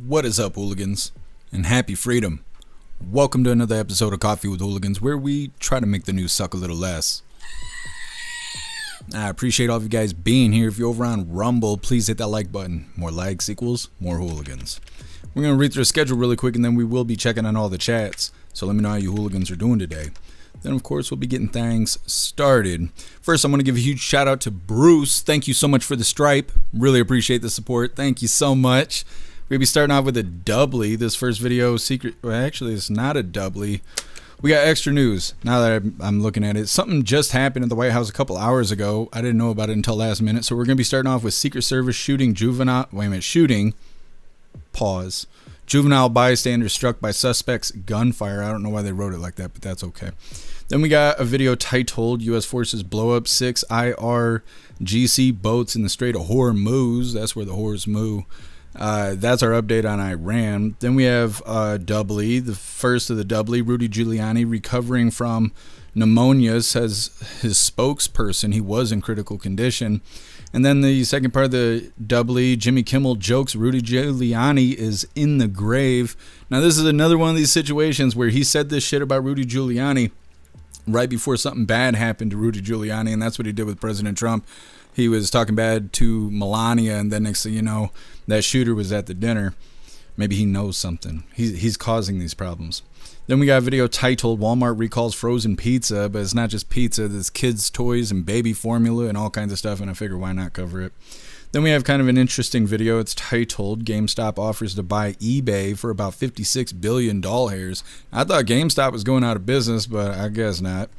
What is up, hooligans? And happy freedom. Welcome to another episode of Coffee with Hooligans, where we try to make the news suck a little less. I appreciate all of you guys being here. If you're over on Rumble, please hit that like button. More likes equals more hooligans. We're going to read through the schedule really quick, and then we will be checking on all the chats. So let me know how you hooligans are doing today. Then, of course, we'll be getting things started. First, I'm going to give a huge shout out to Bruce. Thank you so much for the stripe. Really appreciate the support. Thank you so much. We're going to be starting off with a doubly. This first video, actually, it's not a doubly. We got extra news now that I'm looking at it. Something just happened at the White House a couple hours ago. I didn't know about it until last minute. So we're going to be starting off with Secret Service shooting pause. Juvenile bystander struck by suspect's gunfire. I don't know why they wrote it like that, but that's okay. Then we got a video titled U.S. Forces Blow Up 6 IRGC Boats in the Strait of Hormuz. That's where the whores moo. That's our update on Iran. Then we have doubly, the first of the doubly, Rudy Giuliani recovering from pneumonia, says his spokesperson. He was in critical condition. And then the second part of the doubly, Jimmy Kimmel jokes Rudy Giuliani is in the grave. Now this is another one of these situations where he said this shit about Rudy Giuliani right before something bad happened to Rudy Giuliani, and that's what he did with President Trump. He was talking bad to Melania, and then next thing you know, that shooter was at the dinner. Maybe he knows something. He's causing these problems. Then we got a video titled Walmart recalls frozen pizza, but it's not just pizza. There's kids' toys and baby formula and all kinds of stuff, and I figure why not cover it. Then we have kind of an interesting video. It's titled GameStop offers to buy eBay for about $56 billion. I thought GameStop was going out of business, but I guess not.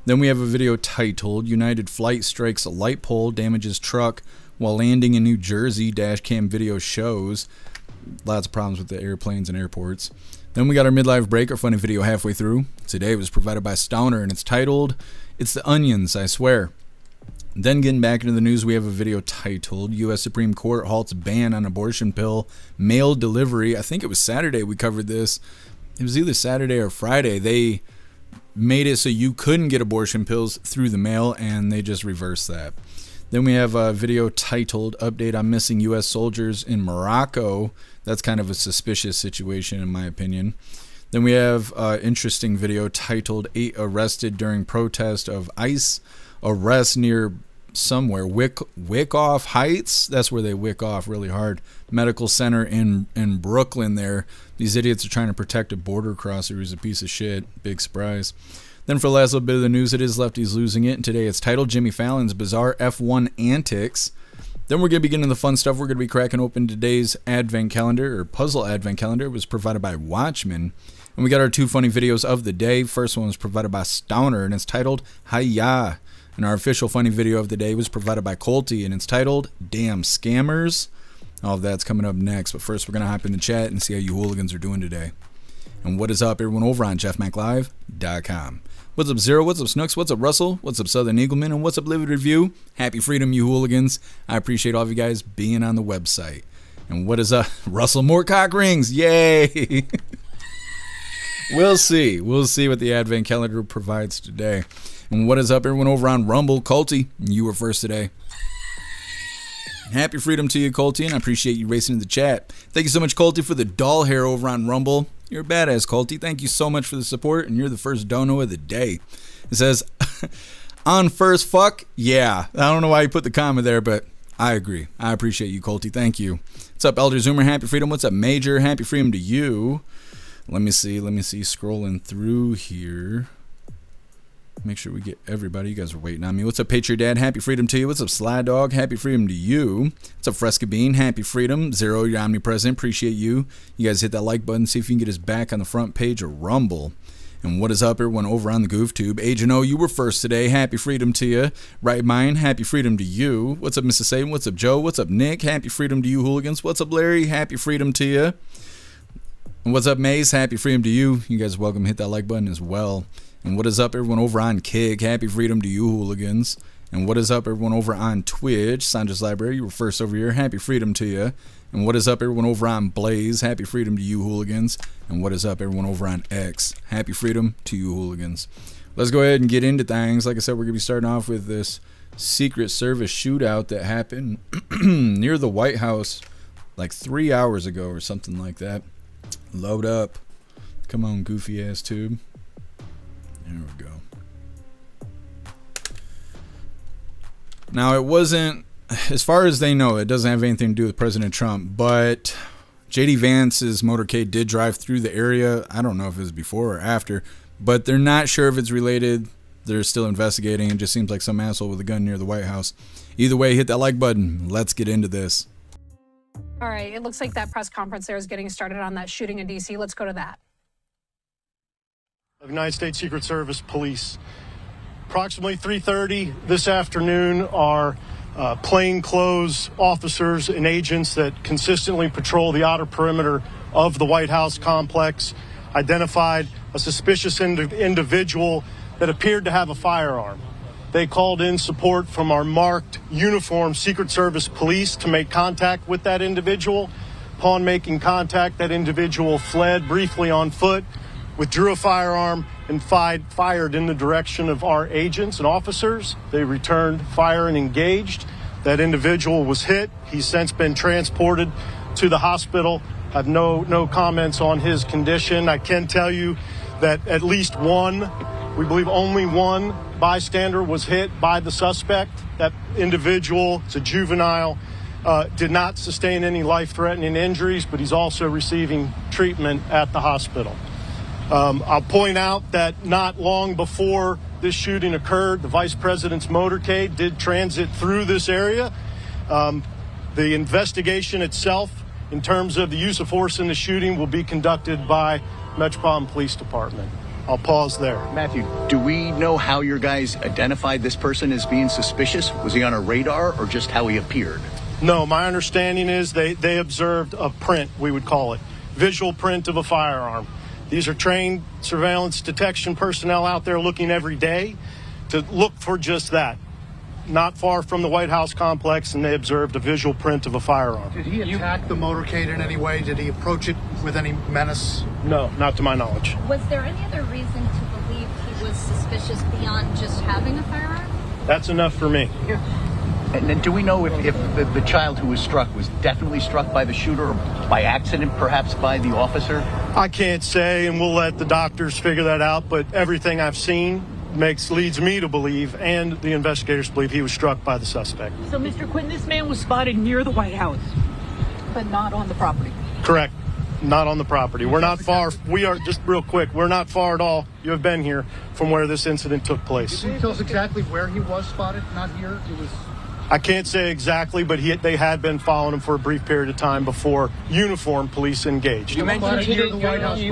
Then we have a video titled United Flight strikes a light pole, damages truck while landing in New Jersey. Dashcam video shows. Lots of problems with the airplanes and airports. Then we got our midlife break, our funny video halfway through. Today was provided by Stowner, and it's titled It's the Onions, I Swear. Then getting back into the news, we have a video titled U.S. Supreme Court halts ban on abortion pill mail delivery. I think it was Saturday we covered this. It was either Saturday or Friday. They made it so you couldn't get abortion pills through the mail, and they just reversed that. Then we have a video titled Update on Missing U.S. Soldiers in Morocco. That's kind of a suspicious situation in my opinion. Then we have an interesting video titled 8 arrested during protest of ICE arrest near somewhere, Wyckoff Heights. That's where they wick off really hard. Medical center in Brooklyn there. These idiots are trying to protect a border crosser who's a piece of shit. Big surprise. Then for the last little bit of the news, it is lefties losing it. And today it's titled Jimmy Fallon's Bizarre F1 Antics. Then we're going to be getting into the fun stuff. We're going to be cracking open today's advent calendar, or puzzle advent calendar. It was provided by Watchmen. And we got our two funny videos of the day. First one was provided by Stowner, and it's titled Hiya. And our official funny video of the day was provided by Colty, and it's titled Damn Scammers. All of that's coming up next. But first, we're going to hop in the chat and see how you hooligans are doing today. And what is up, everyone over on jeffmaclive.com. What's up, Zero? What's up, Snooks? What's up, Russell? What's up, Southern Eagleman? And what's up, Livid Review? Happy freedom, you hooligans. I appreciate all of you guys being on the website. And what is up? Russell, more cock rings. Yay! We'll see. We'll see what the advent calendar provides today. And what is up, everyone over on Rumble? Colty, you were first today. Happy freedom to you, Colty, and I appreciate you racing in the chat. Thank you so much, Colty, for the doll hair over on Rumble. You're a badass, Colty. Thank you so much for the support, and you're the first dono of the day. It says, on first fuck, yeah. I don't know why you put the comma there, but I agree. I appreciate you, Colty. Thank you. What's up, Elder Zoomer? Happy freedom. What's up, Major? Happy freedom to you. Let me see. Scrolling through here. Make sure we get everybody. You guys are waiting on me. What's up, Patriot Dad? Happy freedom to you. What's up, Sly Dog? Happy freedom to you. What's up, Fresca Bean? Happy freedom. Zero, you're omnipresent. Appreciate you. You guys hit that like button. See if you can get us back on the front page of Rumble. And what is up, everyone over on the GoofTube? Agent O, you were first today. Happy freedom to you. Right Mind, happy freedom to you. What's up, Mrs. Satan? What's up, Joe? What's up, Nick? Happy freedom to you, hooligans. What's up, Larry? Happy freedom to you. And what's up, Maze? Happy freedom to you. You guys are welcome to hit that like button as well. And what is up, everyone over on Kig? Happy freedom to you, hooligans. And what is up, everyone over on Twitch? Sandra's Library, you were first over here. Happy freedom to you. And what is up, everyone over on Blaze? Happy freedom to you, hooligans. And what is up, everyone over on X? Happy freedom to you, hooligans. Let's go ahead and get into things. Like I said, we're going to be starting off with this Secret Service shootout that happened near the White House like 3 hours ago or something like that. Load up. Come on, goofy ass tube. There we go. Now, it wasn't, as far as they know, it doesn't have anything to do with President Trump, but J.D. Vance's motorcade did drive through the area. I don't know if it was before or after, but they're not sure if it's related. They're still investigating. It just seems like some asshole with a gun near the White House. Either way, hit that like button. Let's get into this. All right, it looks like that press conference there is getting started on that shooting in D.C. Let's go to that. United States Secret Service Police. Approximately 3:30 this afternoon, our plainclothes officers and agents that consistently patrol the outer perimeter of the White House complex identified a suspicious individual that appeared to have a firearm. They called in support from our marked uniformed Secret Service police to make contact with that individual. Upon making contact, that individual fled briefly on foot, withdrew a firearm, and fired in the direction of our agents and officers. They returned fire and engaged. That individual was hit. He's since been transported to the hospital. I have no comments on his condition. I can tell you that at least one, we believe only one bystander was hit by the suspect. That individual is a juvenile, did not sustain any life-threatening injuries, but he's also receiving treatment at the hospital. I'll point out that not long before this shooting occurred, the Vice President's motorcade did transit through this area. The investigation itself, in terms of the use of force in the shooting, will be conducted by Metropolitan Police Department. I'll pause there. Matthew, do we know how your guys identified this person as being suspicious? Was he on a radar or just how he appeared? No, my understanding is they observed a print, we would call it, visual print of a firearm. These are trained surveillance detection personnel out there looking every day to look for just that. Not far from the White House complex, and they observed a visual print of a firearm. Did he attack the motorcade in any way? Did he approach it with any menace? No, not to my knowledge. Was there any other reason to believe he was suspicious beyond just having a firearm? That's enough for me. And then do we know if the child who was struck was definitely struck by the shooter or by accident, perhaps by the officer? I can't say, and we'll let the doctors figure that out, but everything I've seen leads me to believe, and the investigators believe, he was struck by the suspect. So, Mr. Quinn, this man was spotted near the White House, but not on the property. Correct. Not on the property. We're not far. We are, just real quick, we're not far at all. You have been here from where this incident took place. Can you tell us exactly where he was spotted? Not here? It was... I can't say exactly, but they had been following him for a brief period of time before uniformed police engaged. You mentioned he didn't,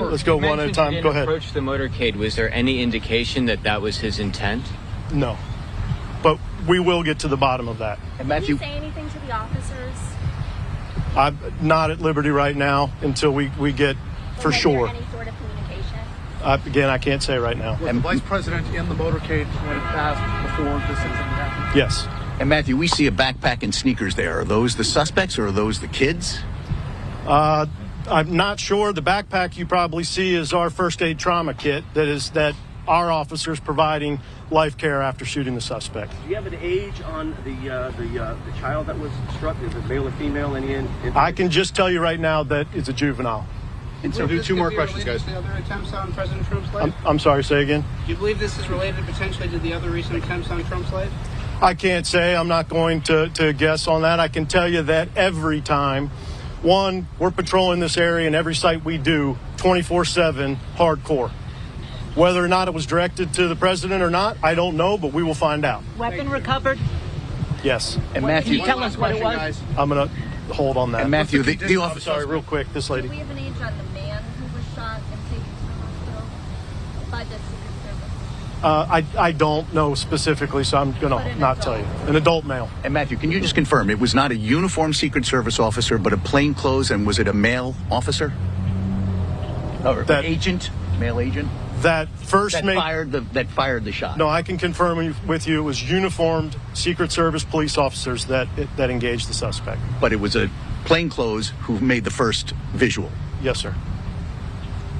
let's go one at a time. Go ahead. Approach the motorcade. Was there any indication that that was his intent? No, but we will get to the bottom of that. And Matthew, did he say anything to the officers? I'm not at liberty right now until we get for sure. Any sort of communication? Again, I can't say right now. Was the Vice President in the motorcade when it passed before this incident happened? Yes. And Matthew, we see a backpack and sneakers there. Are those the suspects or are those the kids? I'm not sure. The backpack you probably see is our first aid trauma kit that our officers providing life care after shooting the suspect. Do you have an age on the child that was struck? Is it male or female? I can just tell you right now that it's a juvenile. And so do two more questions, guys. The other attempts on President Trump's life? I'm sorry, say again? Do you believe this is related potentially to the other recent attempts on Trump's life? I can't say. I'm not going to guess on that. I can tell you that every time, one, we're patrolling this area and every site we do 24/7 hardcore. Whether or not it was directed to the president or not, I don't know, but we will find out. Weapon recovered? Yes. And Matthew, can you tell us what it was? I'm going to hold on that. And Matthew, the I'm sorry, real quick, this lady. Do we have an age on the man who was shot and taken to the hospital by the Secret Service? I don't know specifically, so I'm going to not tell you. An adult male. And Matthew, can you just confirm it was not a uniformed Secret Service officer, but a plainclothes, and was it a male officer? Or That- agent? Male agent? That fired the shot. No, I can confirm with you it was uniformed Secret Service police officers that engaged the suspect. But it was a plainclothes who made the first visual. Yes, sir.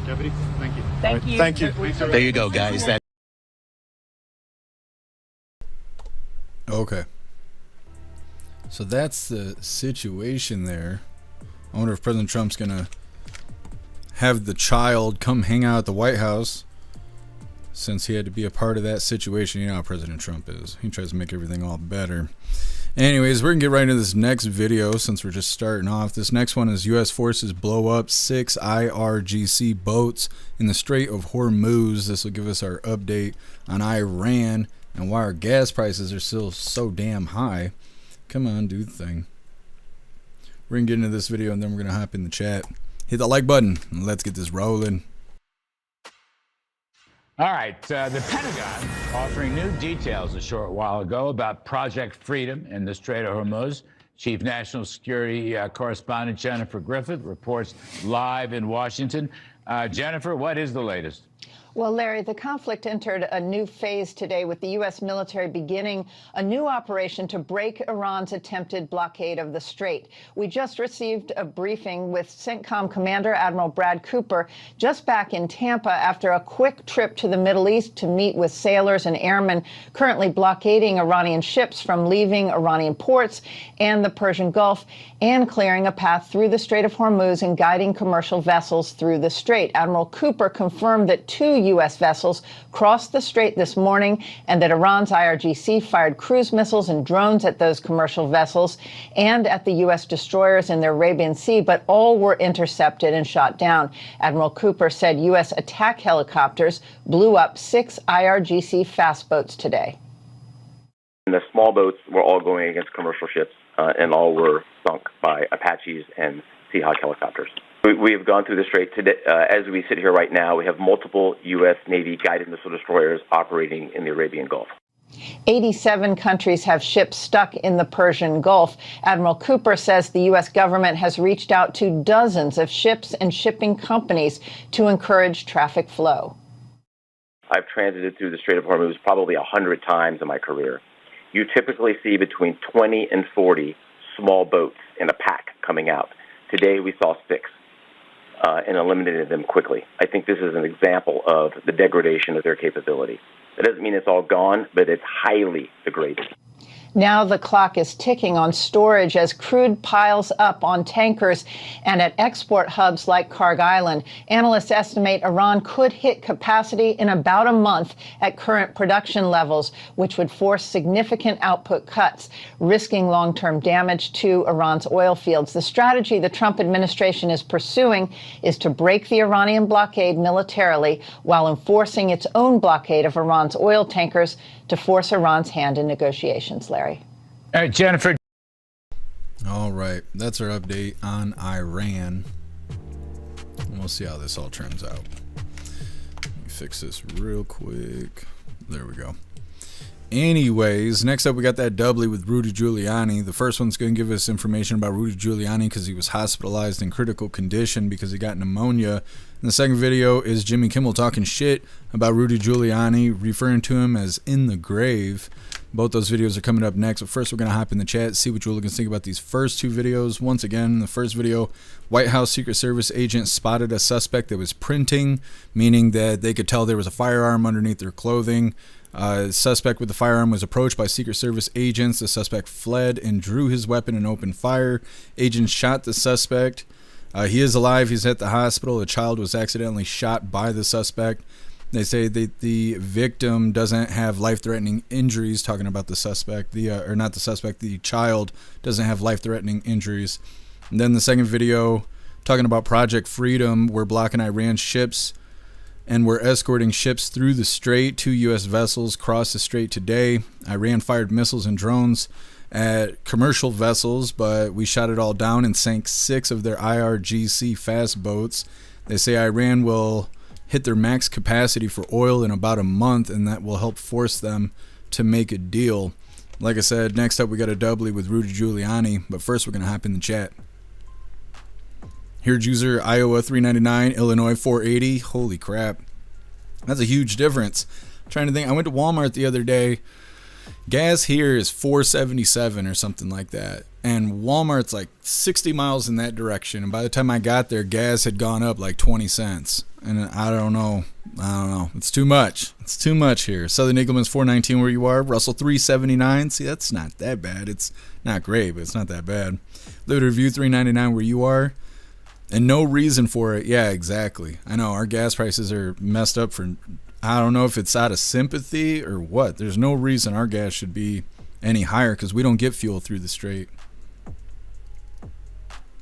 Deputy, thank you. Thank you. Thank you. There you go, guys. That. Okay. So that's the situation there. I wonder if President Trump's going to have the child come hang out at the White House, since he had to be a part of that situation. You know how President Trump is. He tries to make everything all better. Anyways, we're going to get right into this next video since we're just starting off. This next one is U.S. forces blow up 6 IRGC boats in the Strait of Hormuz. This will give us our update on Iran and why our gas prices are still so damn high. Come on, do the thing. We're going to get into this video and then we're going to hop in the chat. Hit the like button and let's get this rolling. All right, the Pentagon offering new details a short while ago about Project Freedom in the Strait of Hormuz. Chief National Security Correspondent Jennifer Griffith reports live in Washington. Jennifer, what is the latest? Well, Larry, the conflict entered a new phase today with the U.S. military beginning a new operation to break Iran's attempted blockade of the strait. We just received a briefing with CENTCOM Commander Admiral Brad Cooper just back in Tampa after a quick trip to the Middle East to meet with sailors and airmen currently blockading Iranian ships from leaving Iranian ports and the Persian Gulf, and clearing a path through the Strait of Hormuz and guiding commercial vessels through the strait. Admiral Cooper confirmed that 2 U.S. vessels crossed the strait this morning and that Iran's IRGC fired cruise missiles and drones at those commercial vessels and at the U.S. destroyers in the Arabian Sea, but all were intercepted and shot down. Admiral Cooper said U.S. attack helicopters blew up 6 IRGC fast boats today. And the small boats were all going against commercial ships, and all were sunk by Apaches and Seahawk helicopters. We have gone through the strait today. As we sit here right now, we have multiple U.S. Navy guided missile destroyers operating in the Arabian Gulf. 87 countries have ships stuck in the Persian Gulf. Admiral Cooper says the U.S. government has reached out to dozens of ships and shipping companies to encourage traffic flow. I've transited through the Strait of Hormuz probably 100 times in my career. You typically see between 20 and 40 small boats in a pack coming out. Today we saw 6 and eliminated them quickly. I think this is an example of the degradation of their capability. It doesn't mean it's all gone, but it's highly degraded. Now the clock is ticking on storage as crude piles up on tankers and at export hubs like Kharg Island. Analysts estimate Iran could hit capacity in about a month at current production levels, which would force significant output cuts, risking long-term damage to Iran's oil fields. The strategy the Trump administration is pursuing is to break the Iranian blockade militarily while enforcing its own blockade of Iran's oil tankers to force Iran's hand in negotiations. Larry. All right, Jennifer. All right, that's our update on Iran. And we'll see how this all turns out. Let me fix this real quick. There we go. Anyways, next up we got that doubly with Rudy Giuliani. The first one's going to give us information about Rudy Giuliani because he was hospitalized in critical condition because he got pneumonia. And the second video is Jimmy Kimmel talking shit about Rudy Giuliani, referring to him as in the grave. Both those videos are coming up next, but first we're going to hop in the chat, see what you Hooligans think about these first 2 videos. Once again, in the first video, White House Secret Service agents spotted a suspect that was printing, meaning that they could tell there was a firearm underneath their clothing. Suspect with the firearm was approached by Secret Service agents. The suspect fled and drew his weapon and opened fire. Agents shot the suspect. He is alive. He's at the hospital. A child was accidentally shot by the suspect. They say that the victim doesn't have life-threatening injuries, talking about the suspect. Or not the suspect, the child doesn't have life-threatening injuries. And then the second video, talking about Project Freedom, we're blocking Iran's ships and we're escorting ships through the strait. 2 U.S. vessels crossed the strait today. Iran fired missiles and drones at commercial vessels, but we shot it all down and sank 6 of their IRGC fast boats. They say Iran will hit their max capacity for oil in about a month, and that will help force them to make a deal. Like I said, next up we got a doubly with Rudy Giuliani, but first we're going to hop in the chat. Here's user Iowa 399, Illinois 480. Holy crap. That's a huge difference. I'm trying to think. I went to Walmart the other day. Gas here is $4.77 or something like that. And Walmart's like 60 miles in that direction. And by the time I got there, gas had gone up like 20 cents. And I don't know. It's too much. It's too much here. Southern Eagleman's 419 where you are. Russell 379. See, that's not that bad. It's not great, but it's not that bad. Live Review 399 where you are. And no reason for it. Yeah, exactly. I know our gas prices are messed up for, I don't know if it's out of sympathy or what. There's no reason our gas should be any higher because we don't get fuel through the strait.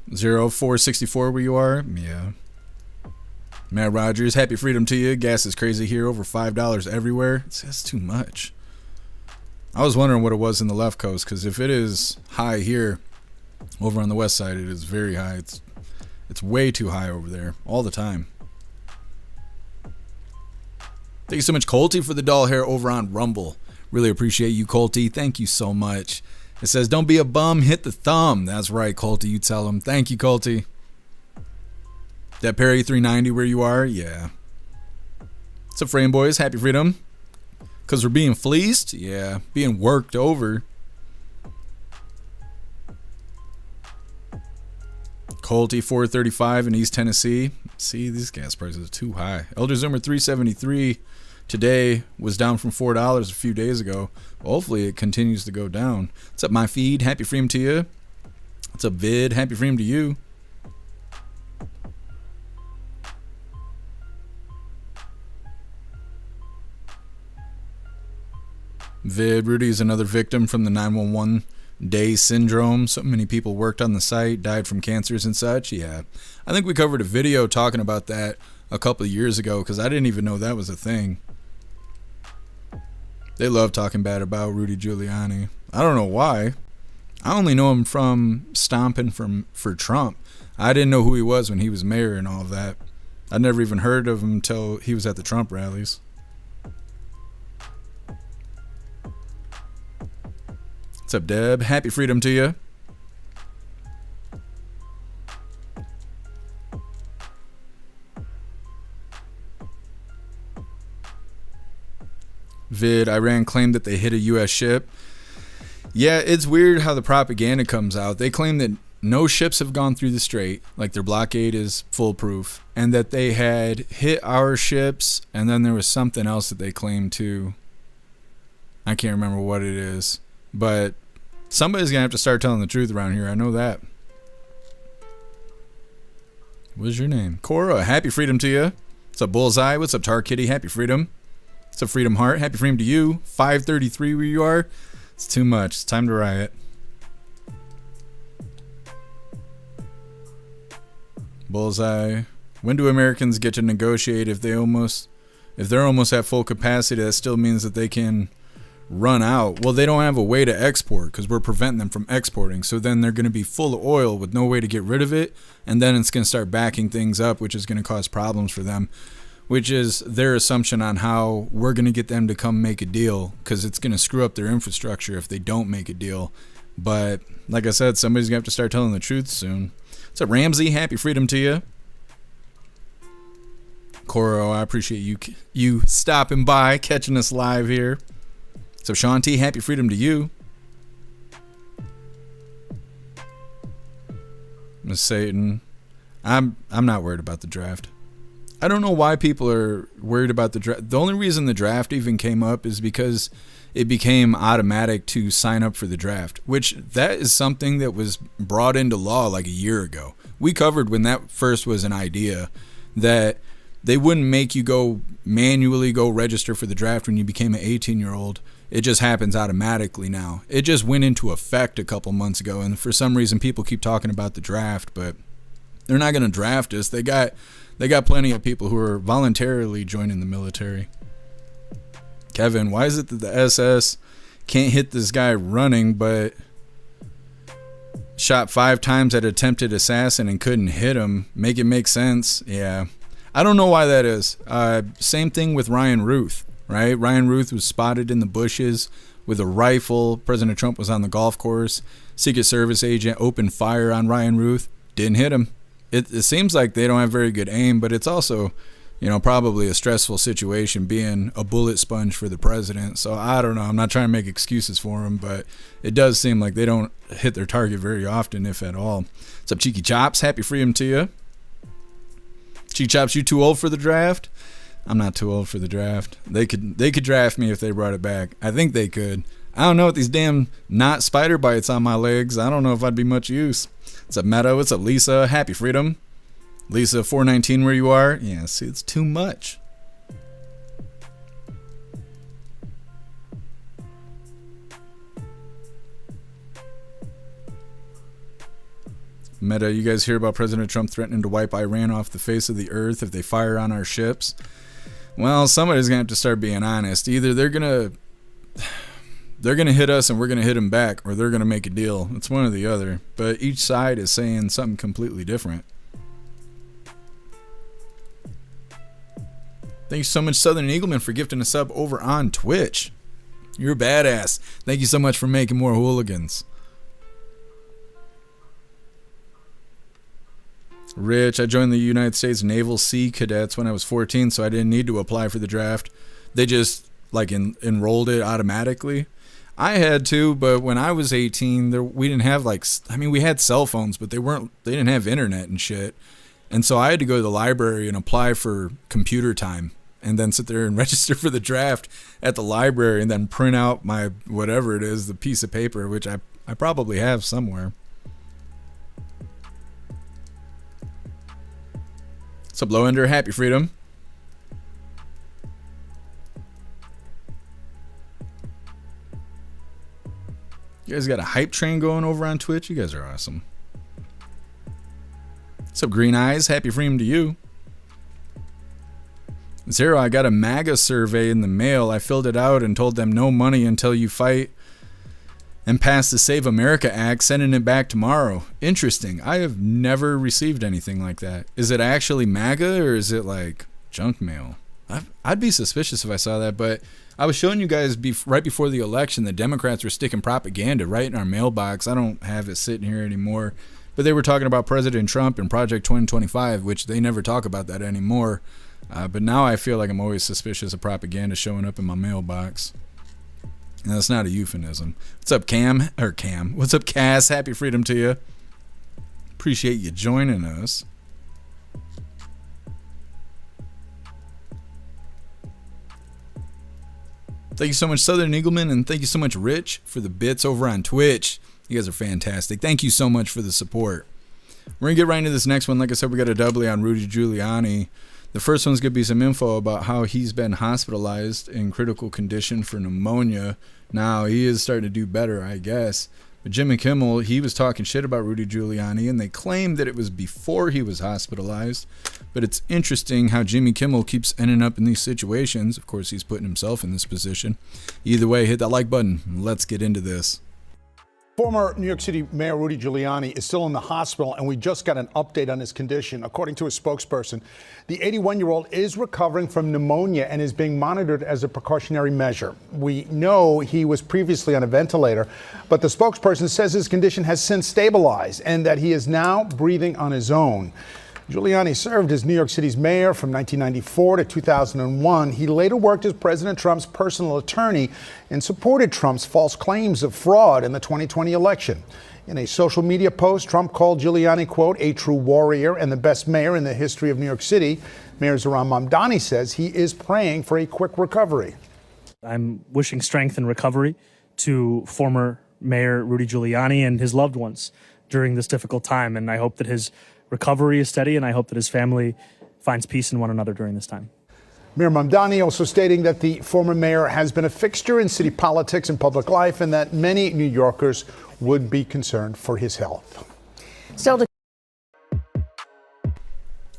0464 where you are? Yeah. Matt Rogers, happy freedom to you. Gas is crazy here, over $5 everywhere. That's too much. I was wondering what it was in the left coast because if it is high here, over on the west side, it is very high. It's way too high over there all the time. Thank you so much, Colty, for the doll hair over on Rumble. Really appreciate you, Colty. Thank you so much. It says, don't be a bum, hit the thumb. That's right, Colty. You tell him. Thank you, Colty. That Perry 390 where you are? Yeah. What's up, Frame Boys? Happy freedom. Because we're being fleeced? Yeah. Being worked over. Colty 435 in East Tennessee. See, these gas prices are too high. Elder Zoomer 373 today was down from $4 a few days ago. Well, hopefully it continues to go down. What's up, my feed? Happy freedom to you. What's up, Vid? Happy freedom to you. Vid, Rudy is another victim from the 911 day syndrome. So many people worked on the site, died from cancers and such. Yeah, I think we covered a video talking about that a couple of years ago because I didn't even know that was a thing. They love talking bad about Rudy Giuliani. I don't know why. I only know him from stomping for Trump. I didn't know who he was when he was mayor and all of that. I'd never even heard of him until he was at the Trump rallies. What's up, Deb? Happy freedom to you. Vid, Iran claimed that they hit a U.S. ship. Yeah, it's weird how the propaganda comes out. They claim that no ships have gone through the strait, like their blockade is foolproof, and that they had hit our ships, and then there was something else that they claimed too. I can't remember what it is. But somebody's going to have to start telling the truth around here. I know that. What's your name? Cora, happy freedom to you. What's up, Bullseye? What's up, Tar Kitty? Happy freedom. What's up, Freedom Heart? Happy freedom to you. 533 where you are. It's too much. It's time to riot. Bullseye. When do Americans get to negotiate if they're almost at full capacity? That still means that they can run out. Well, they don't have a way to export because we're preventing them from exporting. So then they're going to be full of oil with no way to get rid of it. And then it's going to start backing things up, which is going to cause problems for them, which is their assumption on how we're going to get them to come make a deal because it's going to screw up their infrastructure if they don't make a deal. But like I said, somebody's going to have to start telling the truth soon. What's up, Ramsey? Happy freedom to you. Coro, I appreciate you stopping by, catching us live here. So Shanti, happy freedom to you. Miss Satan, I'm not worried about the draft. I don't know why people are worried about the draft. The only reason the draft even came up is because it became automatic to sign up for the draft, which that is something that was brought into law like a year ago. We covered when that first was an idea that they wouldn't make you go manually go register for the draft when you became an 18-year-old. It just happens automatically now. It just went into effect a couple months ago, and for some reason people keep talking about the draft, but they're not going to draft us. They got plenty of people who are voluntarily joining the military. Kevin, why is it that the SS can't hit this guy running, but shot 5 times at attempted assassin and couldn't hit him? Make it make sense. Yeah. I don't know why that is. Same thing with Ryan Ruth, right? Ryan Ruth was spotted in the bushes with a rifle. President Trump was on the golf course. Secret Service agent opened fire on Ryan Ruth. Didn't hit him. It seems like they don't have very good aim, but it's also, probably a stressful situation being a bullet sponge for the president. So I don't know. I'm not trying to make excuses for him, but it does seem like they don't hit their target very often, if at all. What's up, Cheeky Chops? Happy freedom to you. Cheeky Chops, you too old for the draft? I'm not too old for the draft. They could draft me if they brought it back. I think they could. I don't know, with these damn not spider bites on my legs, I don't know if I'd be much use. What's up, Meta? What's up, Lisa? Happy freedom. Lisa, 419 where you are? Yeah, see, it's too much. Meta, you guys hear about President Trump threatening to wipe Iran off the face of the earth if they fire on our ships? Well, somebody's going to have to start being honest. Either they're going to hit us and we're going to hit them back, or they're going to make a deal. It's one or the other. But each side is saying something completely different. Thank you so much, Southern Eagleman, for gifting a sub over on Twitch. You're a badass. Thank you so much for making more hooligans. Rich, I joined the United States Naval Sea Cadets when I was 14, so I didn't need to apply for the draft. They just enrolled it automatically. I had to, but when I was 18, we didn't have we had cell phones, but they didn't have internet and shit. And so I had to go to the library and apply for computer time and then sit there and register for the draft at the library and then print out my whatever it is, the piece of paper, which I probably have somewhere. What's up, Low Ender? Happy Freedom. You guys got a hype train going over on Twitch? You guys are awesome. What's up, Green Eyes? Happy Freedom to you. Zero, I got a MAGA survey in the mail. I filled it out and told them no money until you fight and pass the Save America Act, sending it back tomorrow. Interesting. I have never received anything like that. Is it actually MAGA or is it like junk mail? I'd be suspicious if I saw that, but I was showing you guys right before the election, the Democrats were sticking propaganda right in our mailbox. I don't have it sitting here anymore, but they were talking about President Trump and Project 2025, which they never talk about that anymore. But now I feel like I'm always suspicious of propaganda showing up in my mailbox. And that's not a euphemism. What's up, Cam? What's up, Cass? Happy Freedom to you. Appreciate you joining us. Thank you so much, Southern Eagleman, and thank you so much, Rich, for the bits over on Twitch. You guys are fantastic. Thank you so much for the support. We're going to get right into this next one. Like I said, we got a doubly on Rudy Giuliani. The first one's going to be some info about how he's been hospitalized in critical condition for pneumonia. Now, he is starting to do better, I guess. But Jimmy Kimmel, he was talking shit about Rudy Giuliani, and they claimed that it was before he was hospitalized. But it's interesting how Jimmy Kimmel keeps ending up in these situations. Of course, he's putting himself in this position. Either way, hit that like button. Let's get into this. Former New York City Mayor Rudy Giuliani is still in the hospital, and we just got an update on his condition. According to a spokesperson, the 81-year-old is recovering from pneumonia and is being monitored as a precautionary measure. We know he was previously on a ventilator, but the spokesperson says his condition has since stabilized and that he is now breathing on his own. Giuliani served as New York City's mayor from 1994 to 2001. He later worked as President Trump's personal attorney and supported Trump's false claims of fraud in the 2020 election. In a social media post, Trump called Giuliani, quote, a true warrior and the best mayor in the history of New York City. Mayor Zohran Mamdani says he is praying for a quick recovery. I'm wishing strength and recovery to former Mayor Rudy Giuliani and his loved ones during this difficult time, and I hope that his recovery is steady, and I hope that his family finds peace in one another during this time. Mayor Mamdani also stating that the former mayor has been a fixture in city politics and public life, and that many New Yorkers would be concerned for his health.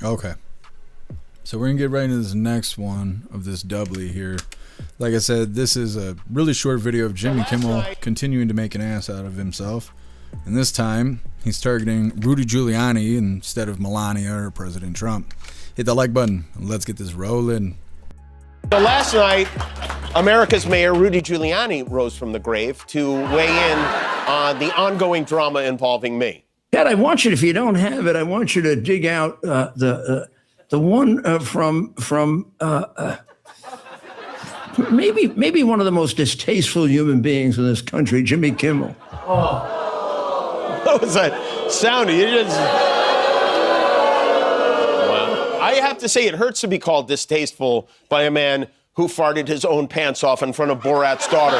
Okay. So we're going to get right into this next one of this doubly here. Like I said, this is a really short video of Jimmy Kimmel continuing to make an ass out of himself. And this time, he's targeting Rudy Giuliani instead of Melania or President Trump. Hit that like button and let's get this rolling. So last night, America's Mayor Rudy Giuliani rose from the grave to weigh in on the ongoing drama involving me. Dad, I want you, if you don't have it, I want you to dig out the one from maybe one of the most distasteful human beings in this country, Jimmy Kimmel. Oh. What was that sound? You just... Well, I have to say, it hurts to be called distasteful by a man who farted his own pants off in front of Borat's daughter.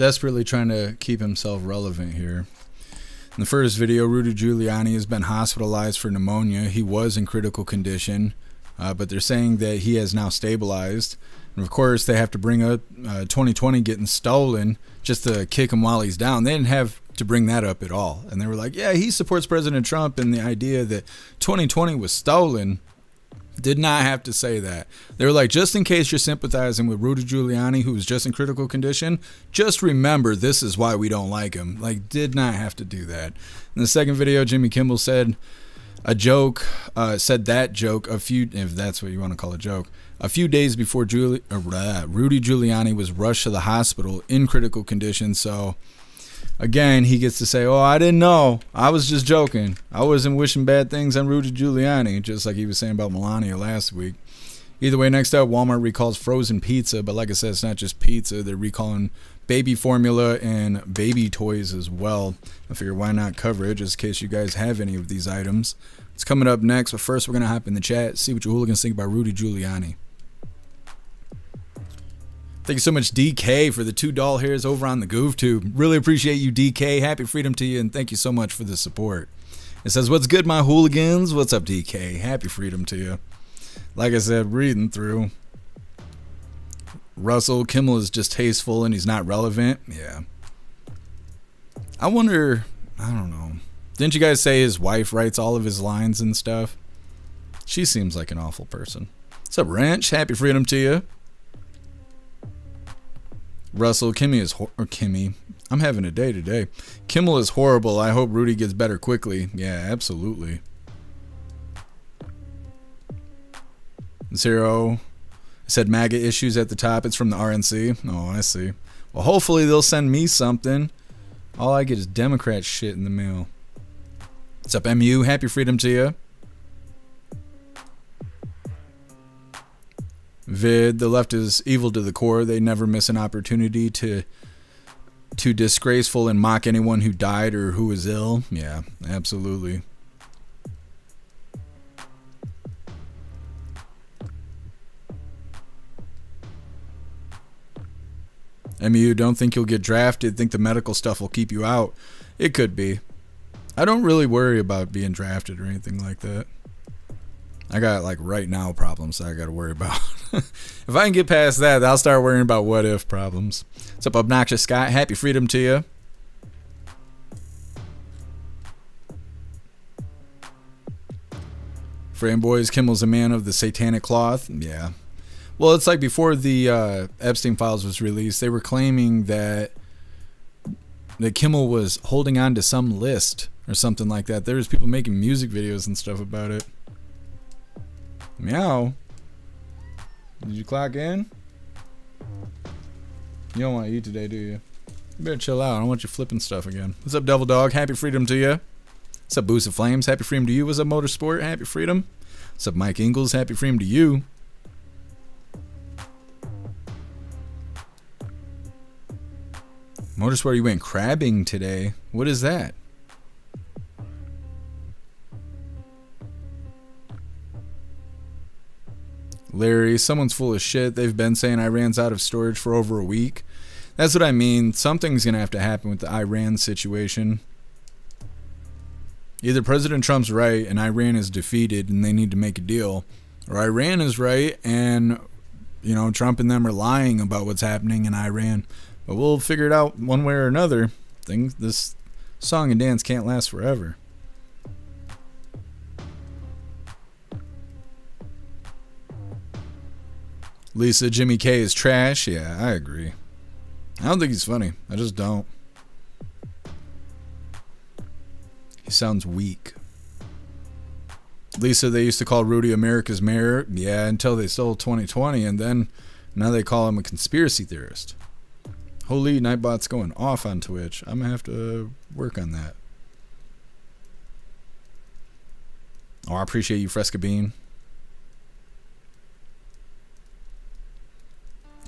Desperately trying to keep himself relevant here. In the first video, Rudy Giuliani has been hospitalized for pneumonia. He was in critical condition, but they're saying that he has now stabilized. And of course, they have to bring up 2020 getting stolen just to kick him while he's down. They didn't have to bring that up at all. And they were like, yeah, he supports President Trump, and the idea that 2020 was stolen. Did not have to say that. They were like, just in case you're sympathizing with Rudy Giuliani, who was just in critical condition, just remember this is why we don't like him. Like, did not have to do that. In the second video, Jimmy Kimmel said a joke, said that joke a few, if that's what you want to call a joke, a few days before Rudy Giuliani was rushed to the hospital in critical condition. So again, he gets to say, oh, I didn't know. I was just joking. I wasn't wishing bad things on Rudy Giuliani, just like he was saying about Melania last week. Either way, next up, Walmart recalls frozen pizza. But like I said, it's not just pizza. They're recalling baby formula and baby toys as well. I figure why not cover it, just in case you guys have any of these items. It's coming up next, but first we're going to hop in the chat, see what your hooligans think about Rudy Giuliani. Thank you so much, DK, for the $2 hairs over on the GoofTube. Really appreciate you, DK. Happy freedom to you, and thank you so much for the support. It says, what's good, my hooligans? What's up, DK? Happy freedom to you. Like I said, reading through. Russell, Kimmel is just tasteful and he's not relevant. Yeah. I wonder, I don't know. Didn't you guys say his wife writes all of his lines and stuff? She seems like an awful person. What's up, Wrench? Happy freedom to you. Russell, Kimmy, I'm having a day today. Kimmel is horrible. I hope Rudy gets better quickly. Yeah, absolutely. Zero said MAGA issues at the top. It's from the RNC. Oh, I see. Well, hopefully they'll send me something. All I get is Democrat shit in the mail. What's up, MU? Happy freedom to you. Vid, the left is evil to the core. They never miss an opportunity to disgraceful and mock anyone who died or who is ill. Yeah, absolutely. MU, don't think you'll get drafted. Think the medical stuff will keep you out. It could be. I don't really worry about being drafted or anything like that. I got like right now problems that I got to worry about. If I can get past that, I'll start worrying about what if problems. What's up, Obnoxious Scott? Happy freedom to you. Frame Boys, Kimmel's a man of the satanic cloth. Yeah. Well, it's like before the Epstein files was released, they were claiming that Kimmel was holding on to some list or something like that. There was people making music videos and stuff about it. Meow. Did you clock in? You don't want to eat today, do you? You better chill out. I don't want you flipping stuff again. What's up, Devil Dog? Happy freedom to you. What's up, Boost of Flames? Happy freedom to you. What's up, Motorsport? Happy freedom. What's up, Mike Ingalls? Happy freedom to you. Motorsport, you went crabbing today. What is that? Larry, someone's full of shit. They've been saying Iran's out of storage for over a week. That's what I mean. Something's going to have to happen with the Iran situation. Either President Trump's right and Iran is defeated and they need to make a deal, or Iran is right and, you know, Trump and them are lying about what's happening in Iran. But we'll figure it out one way or another. This song and dance can't last forever. Lisa, Jimmy K is trash. Yeah, I agree. I don't think he's funny. I just don't. He sounds weak. Lisa, they used to call Rudy America's mayor. Yeah, until they stole 2020, and then now they call him a conspiracy theorist. Holy, Nightbot's going off on Twitch. I'm going to have to work on that. Oh, I appreciate you, Fresca Bean.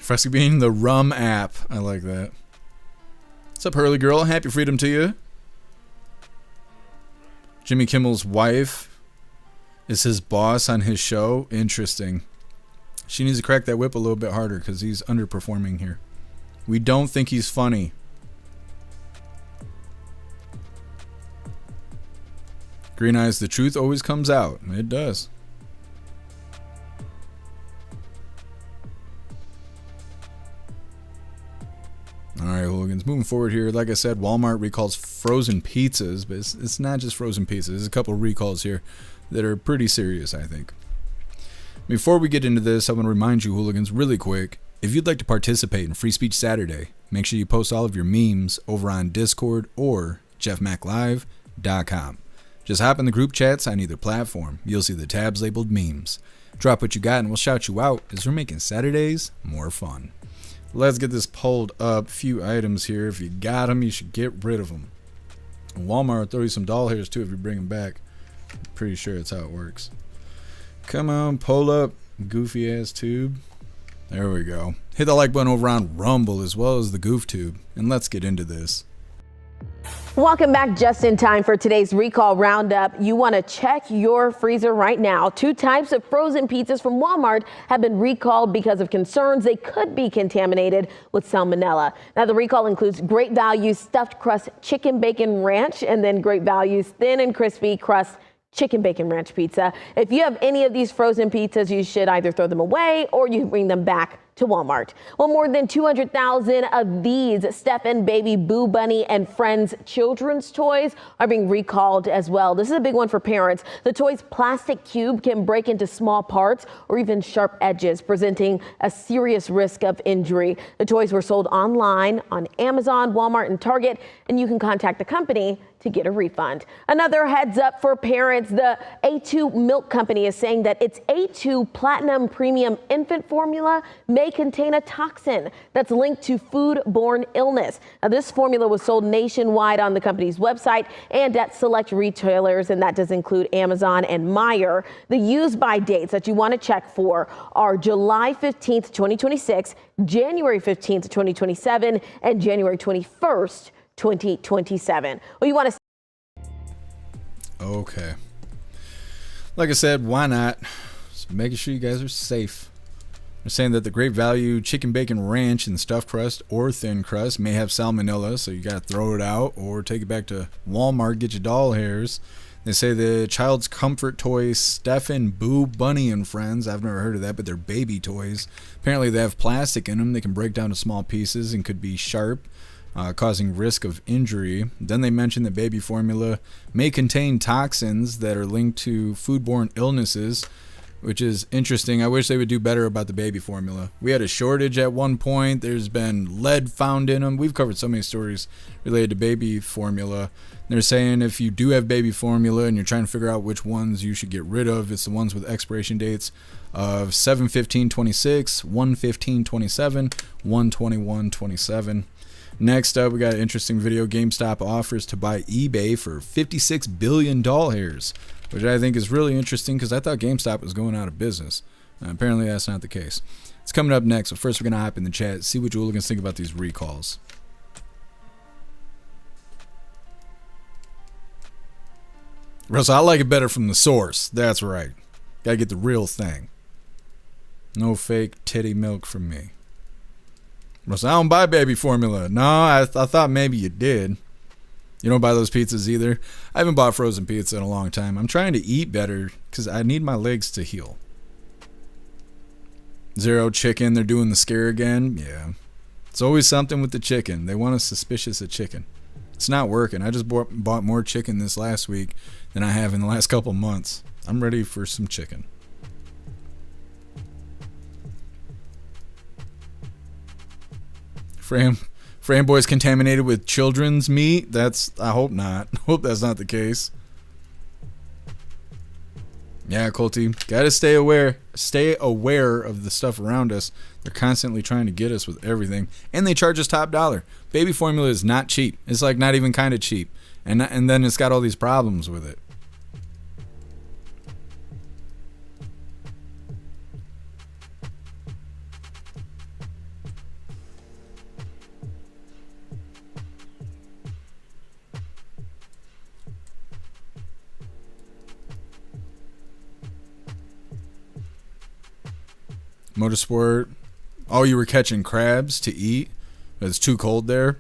Fresca Bean, the rum app. I like that. What's up, Hurley Girl? Happy freedom to you. Jimmy Kimmel's wife is his boss on his show. Interesting. She needs to crack that whip a little bit harder because he's underperforming here. We don't think he's funny. Green Eyes, the truth always comes out. It does. All right, hooligans. Moving forward here, like I said, Walmart recalls frozen pizzas, but it's not just frozen pizzas. There's a couple of recalls here that are pretty serious, I think. Before we get into this, I want to remind you, hooligans, really quick, if you'd like to participate in Free Speech Saturday, make sure you post all of your memes over on Discord or jeffmaclive.com. Just hop in the group chats on either platform. You'll see the tabs labeled memes. Drop what you got and we'll shout you out as we're making Saturdays more fun. Let's get this pulled up. Few items here. If you got them, you should get rid of them. Walmart will throw you some doll hairs too if you bring them back. I'm pretty sure that's how it works. Come on, pull up. Goofy ass tube. There we go. Hit the like button over on Rumble as well as the Goof Tube. And let's get into this. Welcome back, just in time for today's recall roundup. You want to check your freezer right now. 2 types of frozen pizzas from Walmart have been recalled because of concerns they could be contaminated with salmonella. Now, the recall includes Great Value stuffed crust chicken bacon ranch and then Great Value's thin and crispy crust chicken bacon ranch pizza. If you have any of these frozen pizzas, you should either throw them away or you can bring them back to Walmart. Well, more than 200,000 of these Stephen Baby Boo Bunny and Friends children's toys are being recalled as well. This is a big one for parents. The toy's plastic cube can break into small parts or even sharp edges, presenting a serious risk of injury. The toys were sold online on Amazon, Walmart, and Target, and you can contact the company to get a refund. Another heads up for parents, the A2 Milk Company is saying that its A2 Platinum Premium Infant Formula may contain a toxin that's linked to foodborne illness. Now, this formula was sold nationwide on the company's website and at select retailers, and that does include Amazon and Meijer. The use by dates that you want to check for are July 15th, 2026, January 15th, 2027, and January 21st, 2027. Well, you want to. Okay. Like I said, why not? Just making sure you guys are safe. They're saying that the Great Value chicken bacon ranch and stuffed crust or thin crust may have salmonella, so you got to throw it out or take it back to Walmart, get your doll hairs. They say the child's comfort toys, Stephen Boo Bunny and Friends, I've never heard of that, but they're baby toys. Apparently they have plastic in them. They can break down to small pieces and could be sharp, causing risk of injury. Then they mentioned that baby formula may contain toxins that are linked to foodborne illnesses, which is interesting. I wish they would do better about the baby formula. We had a shortage at one point. There's been lead found in them. We've covered so many stories related to baby formula. They're saying if you do have baby formula and you're trying to figure out which ones you should get rid of, it's the ones with expiration dates of 7/15/26, 1/15/27, 1/21/27. Next up, we got an interesting video. GameStop offers to buy eBay for $56 billion doll hairs, which I think is really interesting because I thought GameStop was going out of business. Apparently, that's not the case. It's coming up next, but first we're going to hop in the chat, see what you hooligans think about these recalls. Russell, I like it better from the source. That's right. Got to get the real thing. No fake titty milk from me. Russell, I don't buy baby formula. No, I thought maybe you did. You don't buy those pizzas either? I haven't bought frozen pizza in a long time. I'm trying to eat better because I need my legs to heal. Zero chicken, they're doing the scare again. Yeah. It's always something with the chicken. They want us suspicious of chicken. It's not working. I just bought more chicken this last week than I have in the last couple months. I'm ready for some chicken. Fran Boy's contaminated with children's meat? I hope not. I hope that's not the case. Yeah, Colty, gotta stay aware of the stuff around us. They're constantly trying to get us with everything, and they charge us top dollar. Baby formula is not cheap. It's like not even kind of cheap, and then it's got all these problems with it. Motorsport. Oh, you were catching crabs to eat? It's too cold there?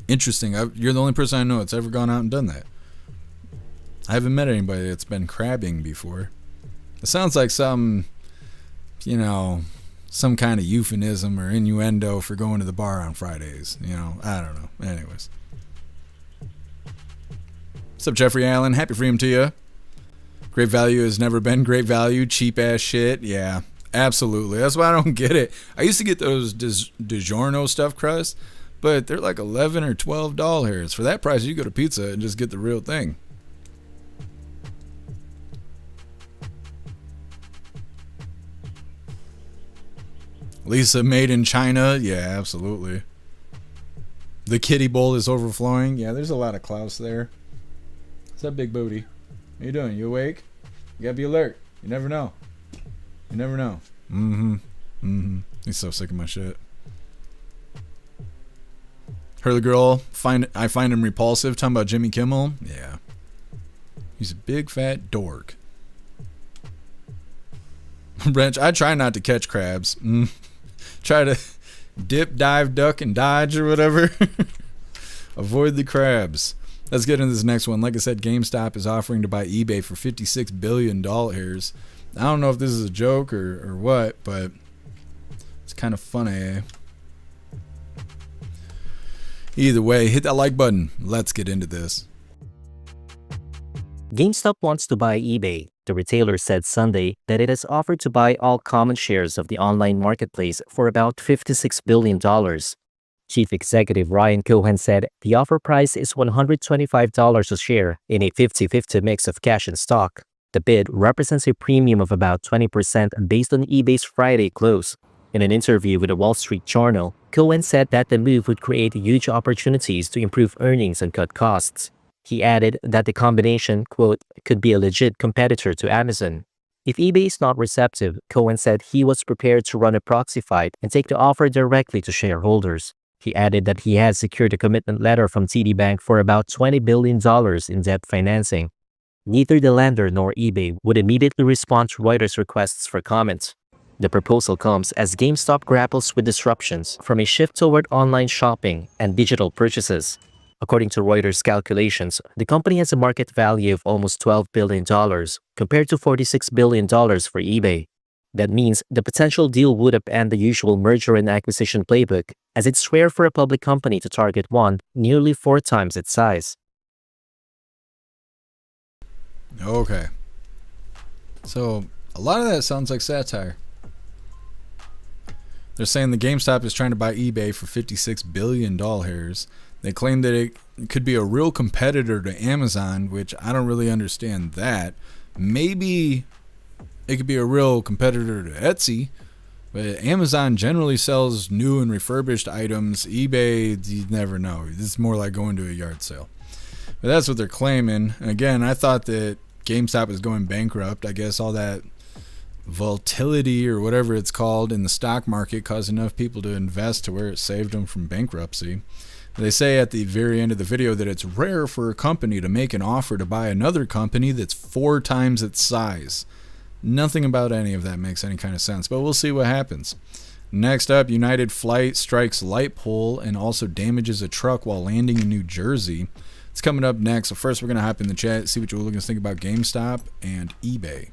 Interesting. You're the only person I know that's ever gone out and done that. I haven't met anybody that's been crabbing before. It sounds like some kind of euphemism or innuendo for going to the bar on Fridays. I don't know. Anyways. What's up, Jeffrey Allen? Happy freedom to you. Great value has never been great value. Cheap ass shit. Yeah, absolutely. That's why I don't get it. I used to get those DiGiorno stuffed crust, but they're like $11 or $12. For that price, you go to pizza and just get the real thing. Lisa, made in China. Yeah, absolutely. The kiddie bowl is overflowing. Yeah, there's a lot of Klaus there. What's up, big booty? How you doing? You awake? You gotta be alert. You never know. You never know. He's so sick of my shit. Hurley girl, I find him repulsive. Talking about Jimmy Kimmel. Yeah. He's a big fat dork. Wrench, I try not to catch crabs. Try to dip, dive, duck, and dodge or whatever. Avoid the crabs. Let's get into this next one. Like I said, GameStop is offering to buy eBay for $56 billion. I don't know if this is a joke or what, but it's kind of funny. Either way, hit that like button. Let's get into this. GameStop wants to buy eBay. The retailer said Sunday that it has offered to buy all common shares of the online marketplace for about $56 billion. Chief Executive Ryan Cohen said the offer price is $125 a share in a 50-50 mix of cash and stock. The bid represents a premium of about 20% based on eBay's Friday close. In an interview with the Wall Street Journal, Cohen said that the move would create huge opportunities to improve earnings and cut costs. He added that the combination, quote, could be a legit competitor to Amazon. If eBay is not receptive, Cohen said he was prepared to run a proxy fight and take the offer directly to shareholders. He added that he had secured a commitment letter from TD Bank for about $20 billion in debt financing. Neither the lender nor eBay would immediately respond to Reuters' requests for comment. The proposal comes as GameStop grapples with disruptions from a shift toward online shopping and digital purchases. According to Reuters calculations, the company has a market value of almost $12 billion compared to $46 billion for eBay. That means the potential deal would upend the usual merger and acquisition playbook, as it's rare for a public company to target one nearly 4 times its size. Okay. So, a lot of that sounds like satire. They're saying the GameStop is trying to buy eBay for $56 billion. They claim that it could be a real competitor to Amazon, which I don't really understand that. Maybe it could be a real competitor to Etsy, but Amazon generally sells new and refurbished items. eBay, you never know. It's more like going to a yard sale. But that's what they're claiming. And again, I thought that GameStop is going bankrupt. I guess all that volatility or whatever it's called in the stock market caused enough people to invest to where it saved them from bankruptcy. They say at the very end of the video that it's rare for a company to make an offer to buy another company that's 4 times its size. Nothing about any of that makes any kind of sense, but we'll see what happens. Next up, United Flight strikes light pole and also damages a truck while landing in New Jersey. It's coming up next. So first, we're going to hop in the chat, see what you're looking to think about GameStop and eBay.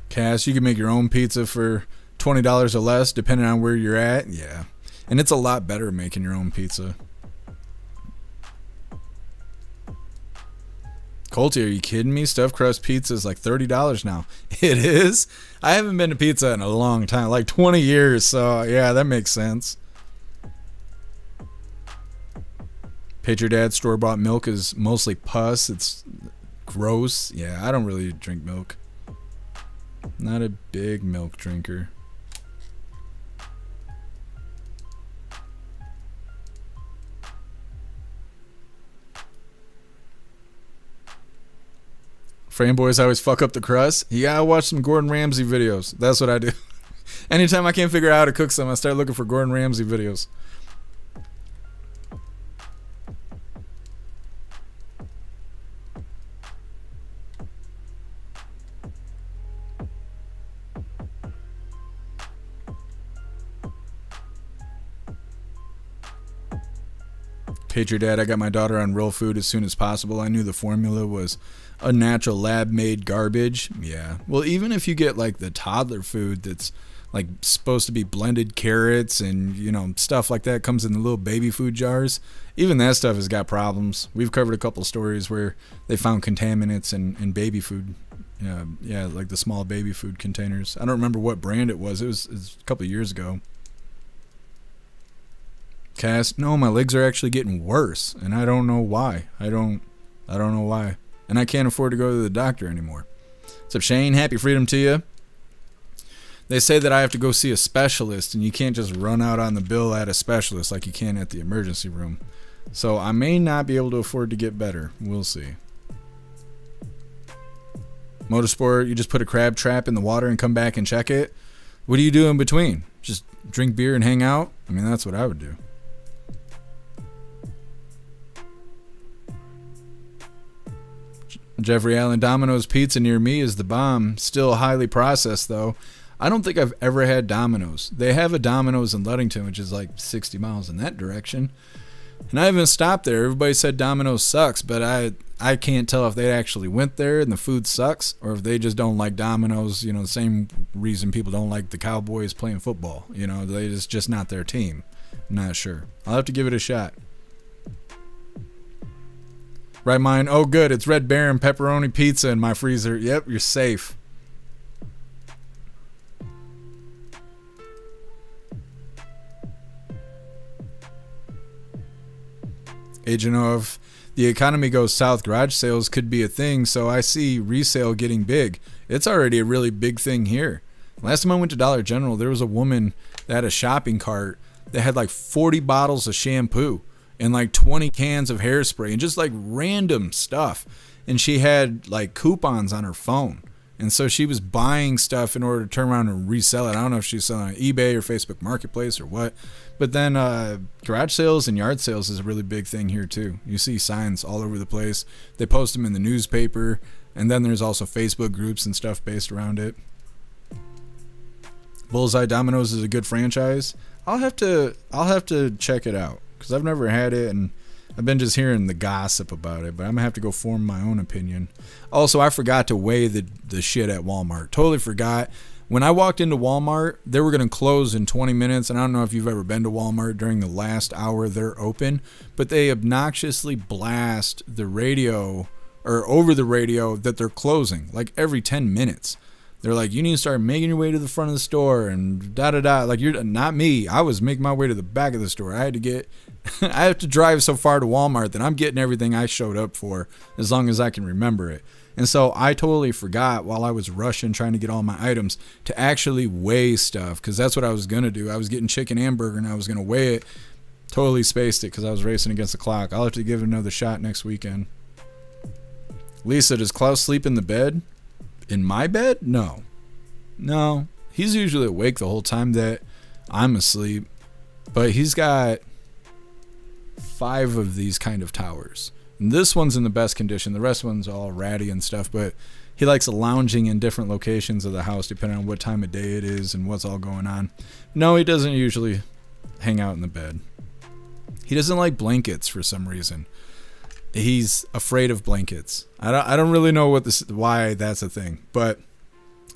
Cass, you can make your own pizza for $20 or less, depending on where you're at. Yeah. And it's a lot better making your own pizza. Colty, are you kidding me? Stuffed crust pizza is like $30 now. It is? I haven't been to pizza in a long time, like 20 years. So, yeah, that makes sense. Patriot Dad store-bought milk is mostly pus. It's gross. Yeah, I don't really drink milk. Not a big milk drinker. Frame boys always fuck up the crust. Yeah, I watch some Gordon Ramsay videos. That's what I do. Anytime I can't figure out how to cook something, I start looking for Gordon Ramsay videos. Patriot Dad, I got my daughter on real food as soon as possible. I knew the formula was unnatural lab-made garbage. Yeah. Well, even if you get like the toddler food that's like supposed to be blended carrots and, you know, stuff like that comes in the little baby food jars, even that stuff has got problems. We've covered a couple stories where they found contaminants in baby food. Yeah, like the small baby food containers. I don't remember what brand it was. It was a couple of years ago. Cass, no, my legs are actually getting worse, and I don't know why. I don't know why. And I can't afford to go to the doctor anymore. What's up, Shane? Happy freedom to you. They say that I have to go see a specialist, and you can't just run out on the bill at a specialist like you can at the emergency room. So I may not be able to afford to get better. We'll see. Motorsport, you just put a crab trap in the water and come back and check it? What do you do in between? Just drink beer and hang out? I mean, that's what I would do. Jeffrey Allen, Domino's Pizza near me is the bomb. Still highly processed, though. I don't think I've ever had Domino's. They have a Domino's in Ludington, which is like 60 miles in that direction. And I haven't stopped there. Everybody said Domino's sucks, but I can't tell if they actually went there and the food sucks or if they just don't like Domino's, you know, the same reason people don't like the Cowboys playing football. You know, it's just not their team. I'm not sure. I'll have to give it a shot. Right, mine. Oh, good. It's Red Baron pepperoni pizza in my freezer. Yep, you're safe. Agent of the economy goes south, garage sales could be a thing, so I see resale getting big. It's already a really big thing here. Last time I went to Dollar General, there was a woman that had a shopping cart that had like 40 bottles of shampoo and like 20 cans of hairspray and just like random stuff. And she had like coupons on her phone. And so she was buying stuff in order to turn around and resell it. I don't know if she's selling on eBay or Facebook Marketplace or what. But then garage sales and yard sales is a really big thing here too. You see signs all over the place. They post them in the newspaper. And then there's also Facebook groups and stuff based around it. Bullseye Domino's is a good franchise. I'll have to check it out because I've never had it and I've been just hearing the gossip about it, but I'm gonna have to go form my own opinion. Also, I forgot to weigh the shit at Walmart. Totally forgot. When I walked into Walmart, they were gonna close in 20 minutes, and I don't know if you've ever been to Walmart during the last hour they're open, but they obnoxiously blast the radio or over the radio that they're closing like every 10 minutes. They're like, you need to start making your way to the front of the store and da-da-da. Like, you're not me. I was making my way to the back of the store. I have to drive so far to Walmart that I'm getting everything I showed up for as long as I can remember it. And so I totally forgot while I was rushing trying to get all my items to actually weigh stuff because that's what I was going to do. I was getting chicken and burger and I was going to weigh it. Totally spaced it because I was racing against the clock. I'll have to give it another shot next weekend. Lisa, does Klaus sleep in the bed? In my bed? No. He's usually awake the whole time that I'm asleep. But he's got 5 of these kind of towers. And this one's in the best condition. The rest one's all ratty and stuff. But he likes lounging in different locations of the house depending on what time of day it is and what's all going on. No, he doesn't usually hang out in the bed. He doesn't like blankets for some reason. He's afraid of blankets. I don't really know why that's a thing, but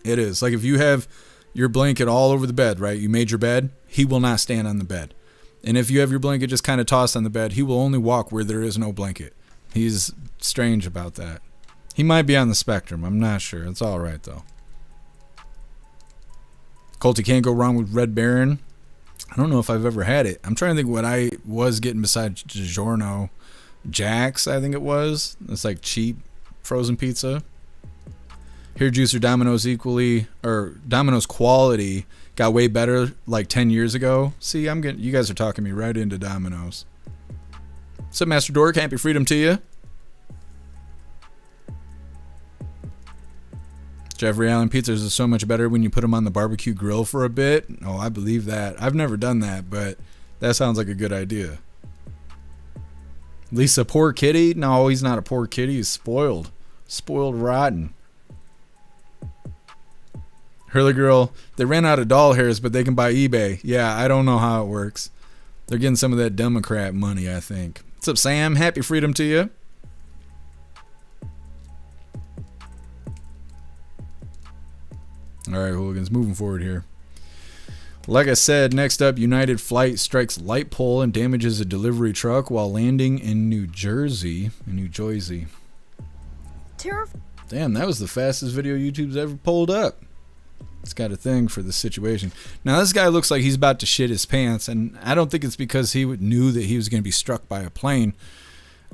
it is. Like if you have your blanket all over the bed, right? You made your bed, he will not stand on the bed. And if you have your blanket just kind of tossed on the bed, he will only walk where there is no blanket. He's strange about that. He might be on the spectrum. I'm not sure. It's all right though. Colty can't go wrong with Red Baron. I don't know if I've ever had it. I'm trying to think what I was getting besides DiGiorno. Jack's, I think it was. It's like cheap frozen pizza. Here, Juicer, Domino's quality got way better like 10 years ago. See, you guys are talking me right into Domino's. What's up, Master Dork? Happy freedom to you. Jeffrey Allen, pizzas is so much better when you put them on the barbecue grill for a bit. Oh, I believe that. I've never done that, but that sounds like a good idea. Lisa, poor kitty? No, he's not a poor kitty. He's spoiled. Spoiled rotten. Hurley Girl, they ran out of doll hairs, but they can buy eBay. Yeah, I don't know how it works. They're getting some of that Democrat money, I think. What's up, Sam? Happy freedom to you. All right, hooligans, moving forward here. Like I said, next up, United flight strikes light pole and damages a delivery truck while landing in New Jersey. Damn, that was the fastest video YouTube's ever pulled up. It's got a thing for the situation. Now, this guy looks like he's about to shit his pants, and I don't think it's because he knew that he was going to be struck by a plane.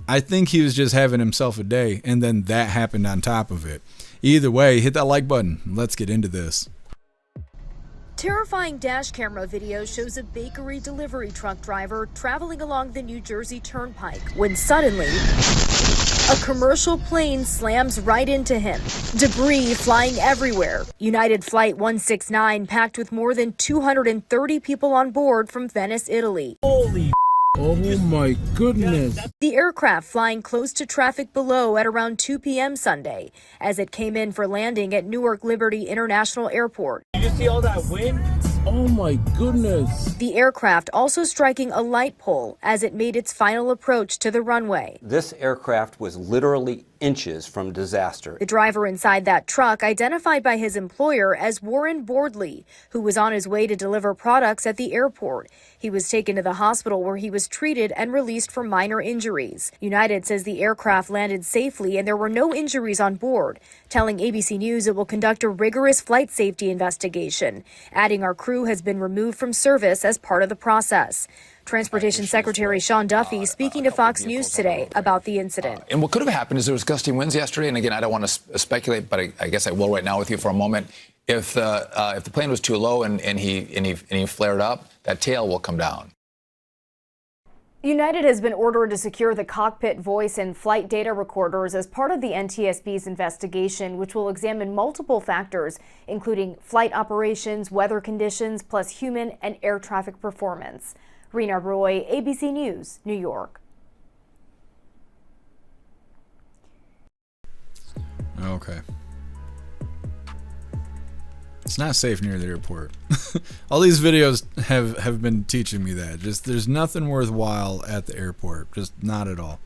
I think he was just having himself a day, and then that happened on top of it. Either way, hit that like button. Let's get into this. Terrifying dash camera video shows a bakery delivery truck driver traveling along the New Jersey Turnpike when suddenly a commercial plane slams right into him. Debris flying everywhere. United Flight 169 packed with more than 230 people on board from Venice, Italy. Holy oh my goodness. The aircraft flying close to traffic below at around 2 p.m. Sunday as it came in for landing at Newark Liberty International Airport. Did you see all that wind? Oh my goodness. The aircraft also striking a light pole as it made its final approach to the runway. This aircraft was literally inches from disaster. The driver inside that truck, identified by his employer as Warren Boardley, who was on his way to deliver products at the airport. He was taken to the hospital where he was treated and released for minor injuries. United says the aircraft landed safely and there were no injuries on board, telling ABC News it will conduct a rigorous flight safety investigation, adding our crew has been removed from service as part of the process. Transportation Secretary Sean Duffy speaking to Fox News today about the incident. And what could have happened is there was gusty winds yesterday, and again, I don't want to speculate, but I guess I will right now with you for a moment. If the plane was too low and he flared up, that tail will come down. United has been ordered to secure the cockpit voice and flight data recorders as part of the NTSB's investigation, which will examine multiple factors, including flight operations, weather conditions, plus human and air traffic performance. Rena Roy, ABC News, New York. Okay. It's not safe near the airport. All these videos have been teaching me that. Just there's nothing worthwhile at the airport. Just not at all.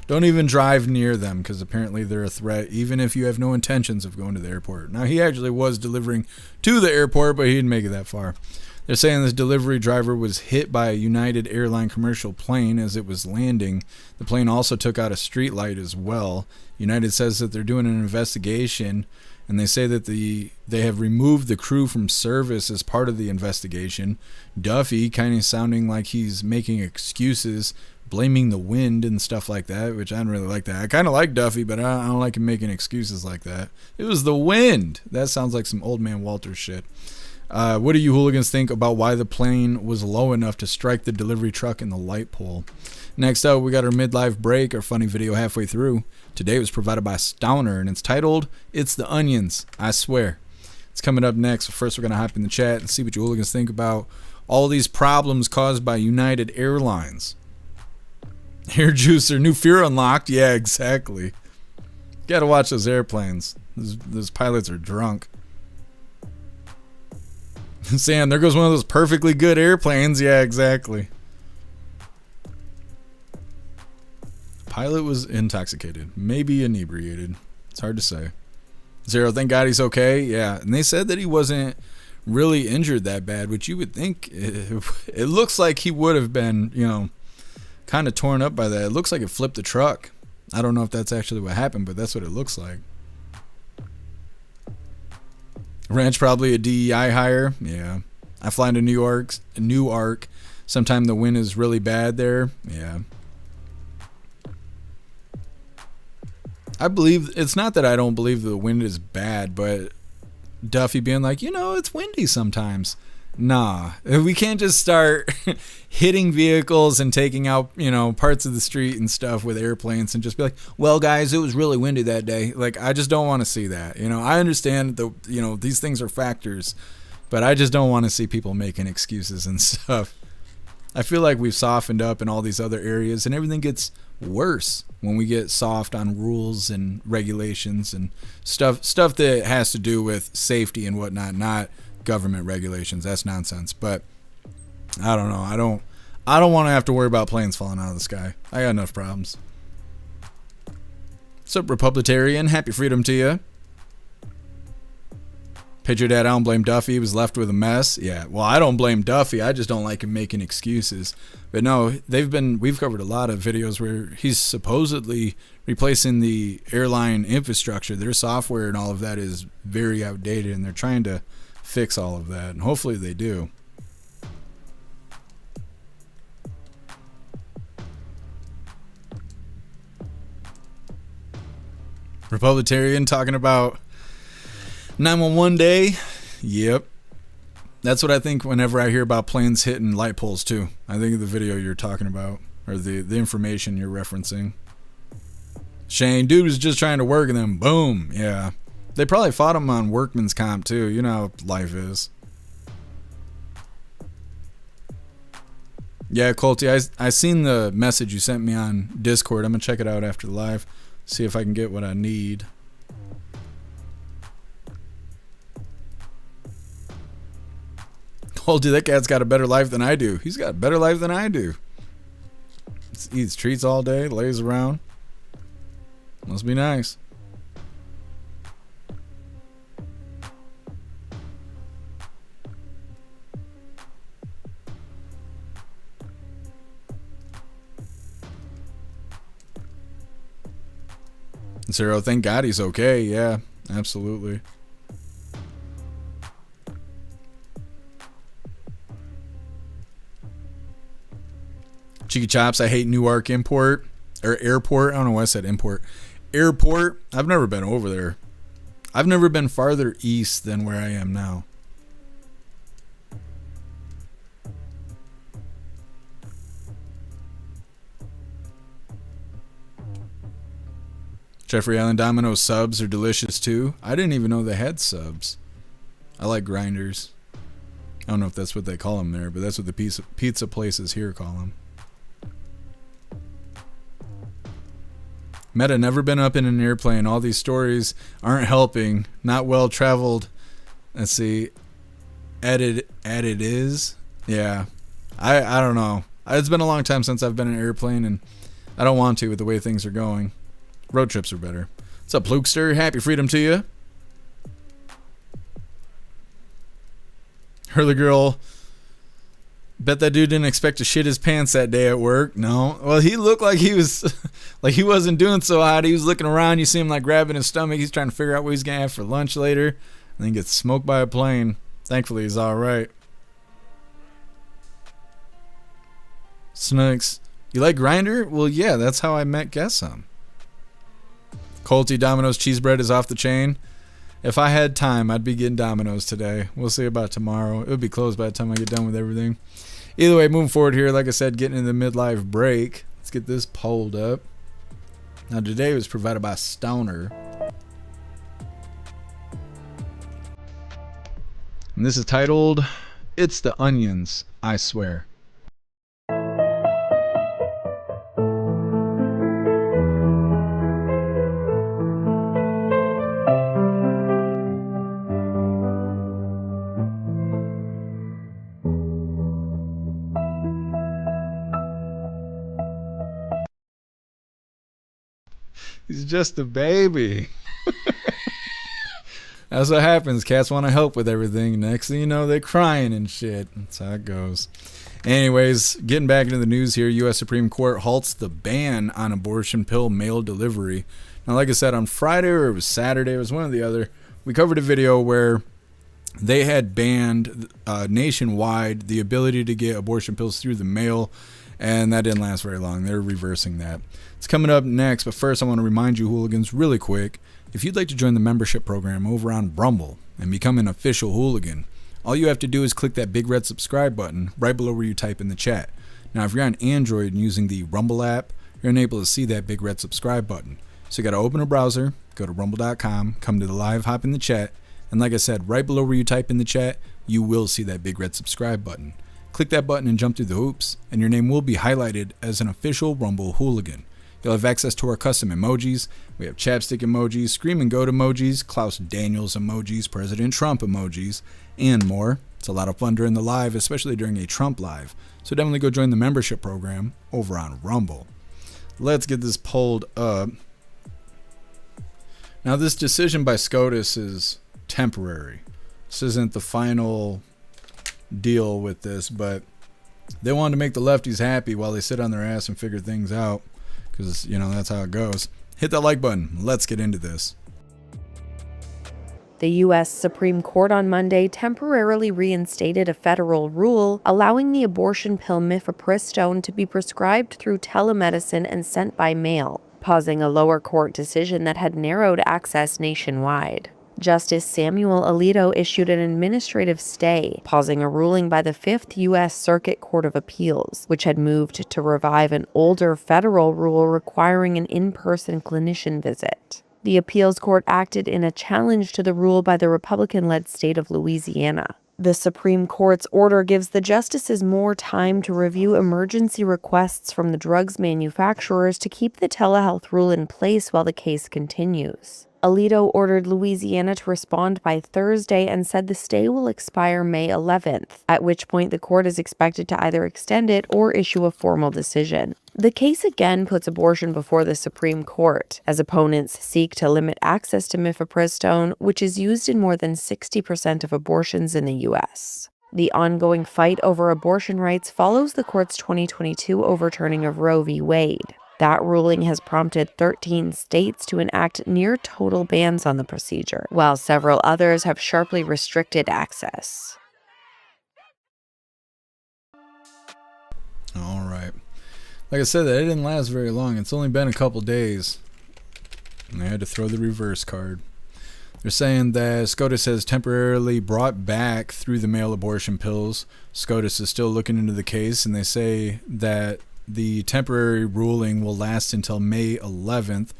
Don't even drive near them because apparently they're a threat even if you have no intentions of going to the airport. Now, he actually was delivering to the airport, but he didn't make it that far. They're saying this delivery driver was hit by a United Airline Commercial plane as it was landing. The plane also took out a streetlight as well. United says that they're doing an investigation, and they say that they have removed the crew from service as part of the investigation. Duffy kind of sounding like he's making excuses, blaming the wind and stuff like that, which I don't really like that. I kind of like Duffy, but I don't like him making excuses like that. It was the wind. That sounds like some old man Walter shit. What do you hooligans think about why the plane was low enough to strike the delivery truck in the light pole? Next up, we got our midlife break, our funny video halfway through. Today was provided by Stowner, and it's titled, It's the Onions, I Swear. It's coming up next. First, we're going to hop in the chat and see what you hooligans think about all these problems caused by United Airlines. Hair juicer, new fear unlocked. Yeah, exactly. Got to watch those airplanes. Those pilots are drunk. Sam, there goes one of those perfectly good airplanes. Yeah, exactly. Pilot was intoxicated, maybe inebriated. It's hard to say. Zero, thank God he's okay. Yeah, and they said that he wasn't really injured that bad, which you would think. It looks like he would have been, kind of torn up by that. It looks like it flipped the truck. I don't know if that's actually what happened, but that's what it looks like. Ranch probably a DEI hire. Yeah. I fly into Newark. Sometimes the wind is really bad there. Yeah. I believe, it's not that I don't believe the wind is bad, but Duffy being like, it's windy sometimes. Nah, we can't just start hitting vehicles and taking out, parts of the street and stuff with airplanes and just be like, well, guys, it was really windy that day. Like, I just don't want to see that. I understand these things are factors, but I just don't want to see people making excuses and stuff. I feel like we've softened up in all these other areas and everything gets worse when we get soft on rules and regulations and stuff that has to do with safety and whatnot, not government regulations. That's nonsense. But I don't know. I don't want to have to worry about planes falling out of the sky. I got enough problems. What's up, Republitarian? Happy freedom to you. Picture Dad, I don't blame Duffy. He was left with a mess. Yeah, well, I don't blame Duffy. I just don't like him making excuses. But no, we've covered a lot of videos where he's supposedly replacing the airline infrastructure. Their software and all of that is very outdated, and they're trying to fix all of that. And hopefully they do. Republitarian talking about 911 day. Yep. That's what I think whenever I hear about planes hitting light poles too. I think of the video you're talking about, or the information you're referencing. Shane, dude was just trying to work and then boom. Yeah. They probably fought him on workman's comp too. You know how life is. Yeah, Colty, I seen the message you sent me on Discord. I'm going to check it out after the live. See if I can get what I need. Oh, dude, that cat's got a better life than I do. He's got a better life than I do. Eats treats all day, lays around. Must be nice. Zero, thank God he's okay. Yeah, absolutely. Cheeky Chops, I hate Newark Airport. I don't know why I said import. Airport, I've never been over there. I've never been farther east than where I am now. Jeffrey Allen Domino's subs are delicious too. I didn't even know they had subs. I like grinders. I don't know if that's what they call them there, but that's what the pizza places here call them. Meta, never been up in an airplane. All these stories aren't helping. Not well traveled. Let's see. Added is. Yeah. I don't know. It's been a long time since I've been in an airplane, and I don't want to with the way things are going. Road trips are better. What's up, Plukester? Happy freedom to you. Hurley girl. Bet that dude didn't expect to shit his pants that day at work. No. Well, he looked like he was like he wasn't doing so hot. He was looking around. You see him like grabbing his stomach. He's trying to figure out what he's gonna have for lunch later. And then gets smoked by a plane. Thankfully, he's all right. Snooks. You like Grinder? Well, yeah, that's how I met Guessum. Colty, Domino's cheese bread is off the chain. If I had time, I'd be getting Domino's today. We'll see about tomorrow. It would be closed by the time I get done with everything. Either way, moving forward here, like I said, getting into the midlife break. Let's get this pulled up. Now, today was provided by Stoner. And this is titled, It's the Onions, I Swear. He's just a baby. That's what happens. Cats want to help with everything. Next thing you know, they're crying and shit. That's how it goes. Anyways, getting back into the news here, U.S. Supreme Court halts the ban on abortion pill mail delivery. Now, like I said, on Friday or it was Saturday, it was one or the other, we covered a video where they had banned nationwide the ability to get abortion pills through the mail, and that didn't last very long. They're reversing that. It's coming up next, but first I want to remind you, hooligans, really quick, if you'd like to join the membership program over on Brumble and become an official hooligan, all you have to do is click that big red subscribe button right below where you type in the chat. Now, if you're on Android and using the Rumble app, you're unable to see that big red subscribe button. So you got to open a browser, go to rumble.com, come to the live, hop in the chat, and like I said, right below where you type in the chat, you will see that big red subscribe button. Click that button and jump through the hoops, and your name will be highlighted as an official Rumble hooligan. You'll have access to our custom emojis. We have chapstick emojis, scream and goat emojis, Klaus Daniels emojis, President Trump emojis, and more. It's a lot of fun during the live, especially during a Trump live. So definitely go join the membership program over on Rumble. Let's get this pulled up. Now, this decision by SCOTUS is temporary. This isn't the final deal with this, but they wanted to make the lefties happy while they sit on their ass and figure things out, because, you know, that's how it goes. Hit that like button. Let's get into this. The U.S. Supreme Court on Monday temporarily reinstated a federal rule allowing the abortion pill mifepristone to be prescribed through telemedicine and sent by mail, pausing a lower court decision that had narrowed access nationwide. Justice Samuel Alito issued an administrative stay, pausing a ruling by the Fifth U.S. Circuit Court of Appeals, which had moved to revive an older federal rule requiring an in-person clinician visit. The appeals court acted in a challenge to the rule by the Republican-led state of Louisiana. The Supreme Court's order gives the justices more time to review emergency requests from the drugs manufacturers to keep the telehealth rule in place while the case continues. Alito ordered Louisiana to respond by Thursday and said the stay will expire May 11th, at which point the court is expected to either extend it or issue a formal decision. The case again puts abortion before the Supreme Court, as opponents seek to limit access to mifepristone, which is used in more than 60% of abortions in the U.S. The ongoing fight over abortion rights follows the court's 2022 overturning of Roe v. Wade. That ruling has prompted 13 states to enact near-total bans on the procedure, while several others have sharply restricted access. All right. Like I said, that didn't last very long. It's only been a couple days, and they had to throw the reverse card. They're saying that SCOTUS has temporarily brought back through the mail abortion pills. SCOTUS is still looking into the case, and they say that the temporary ruling will last until May 11th,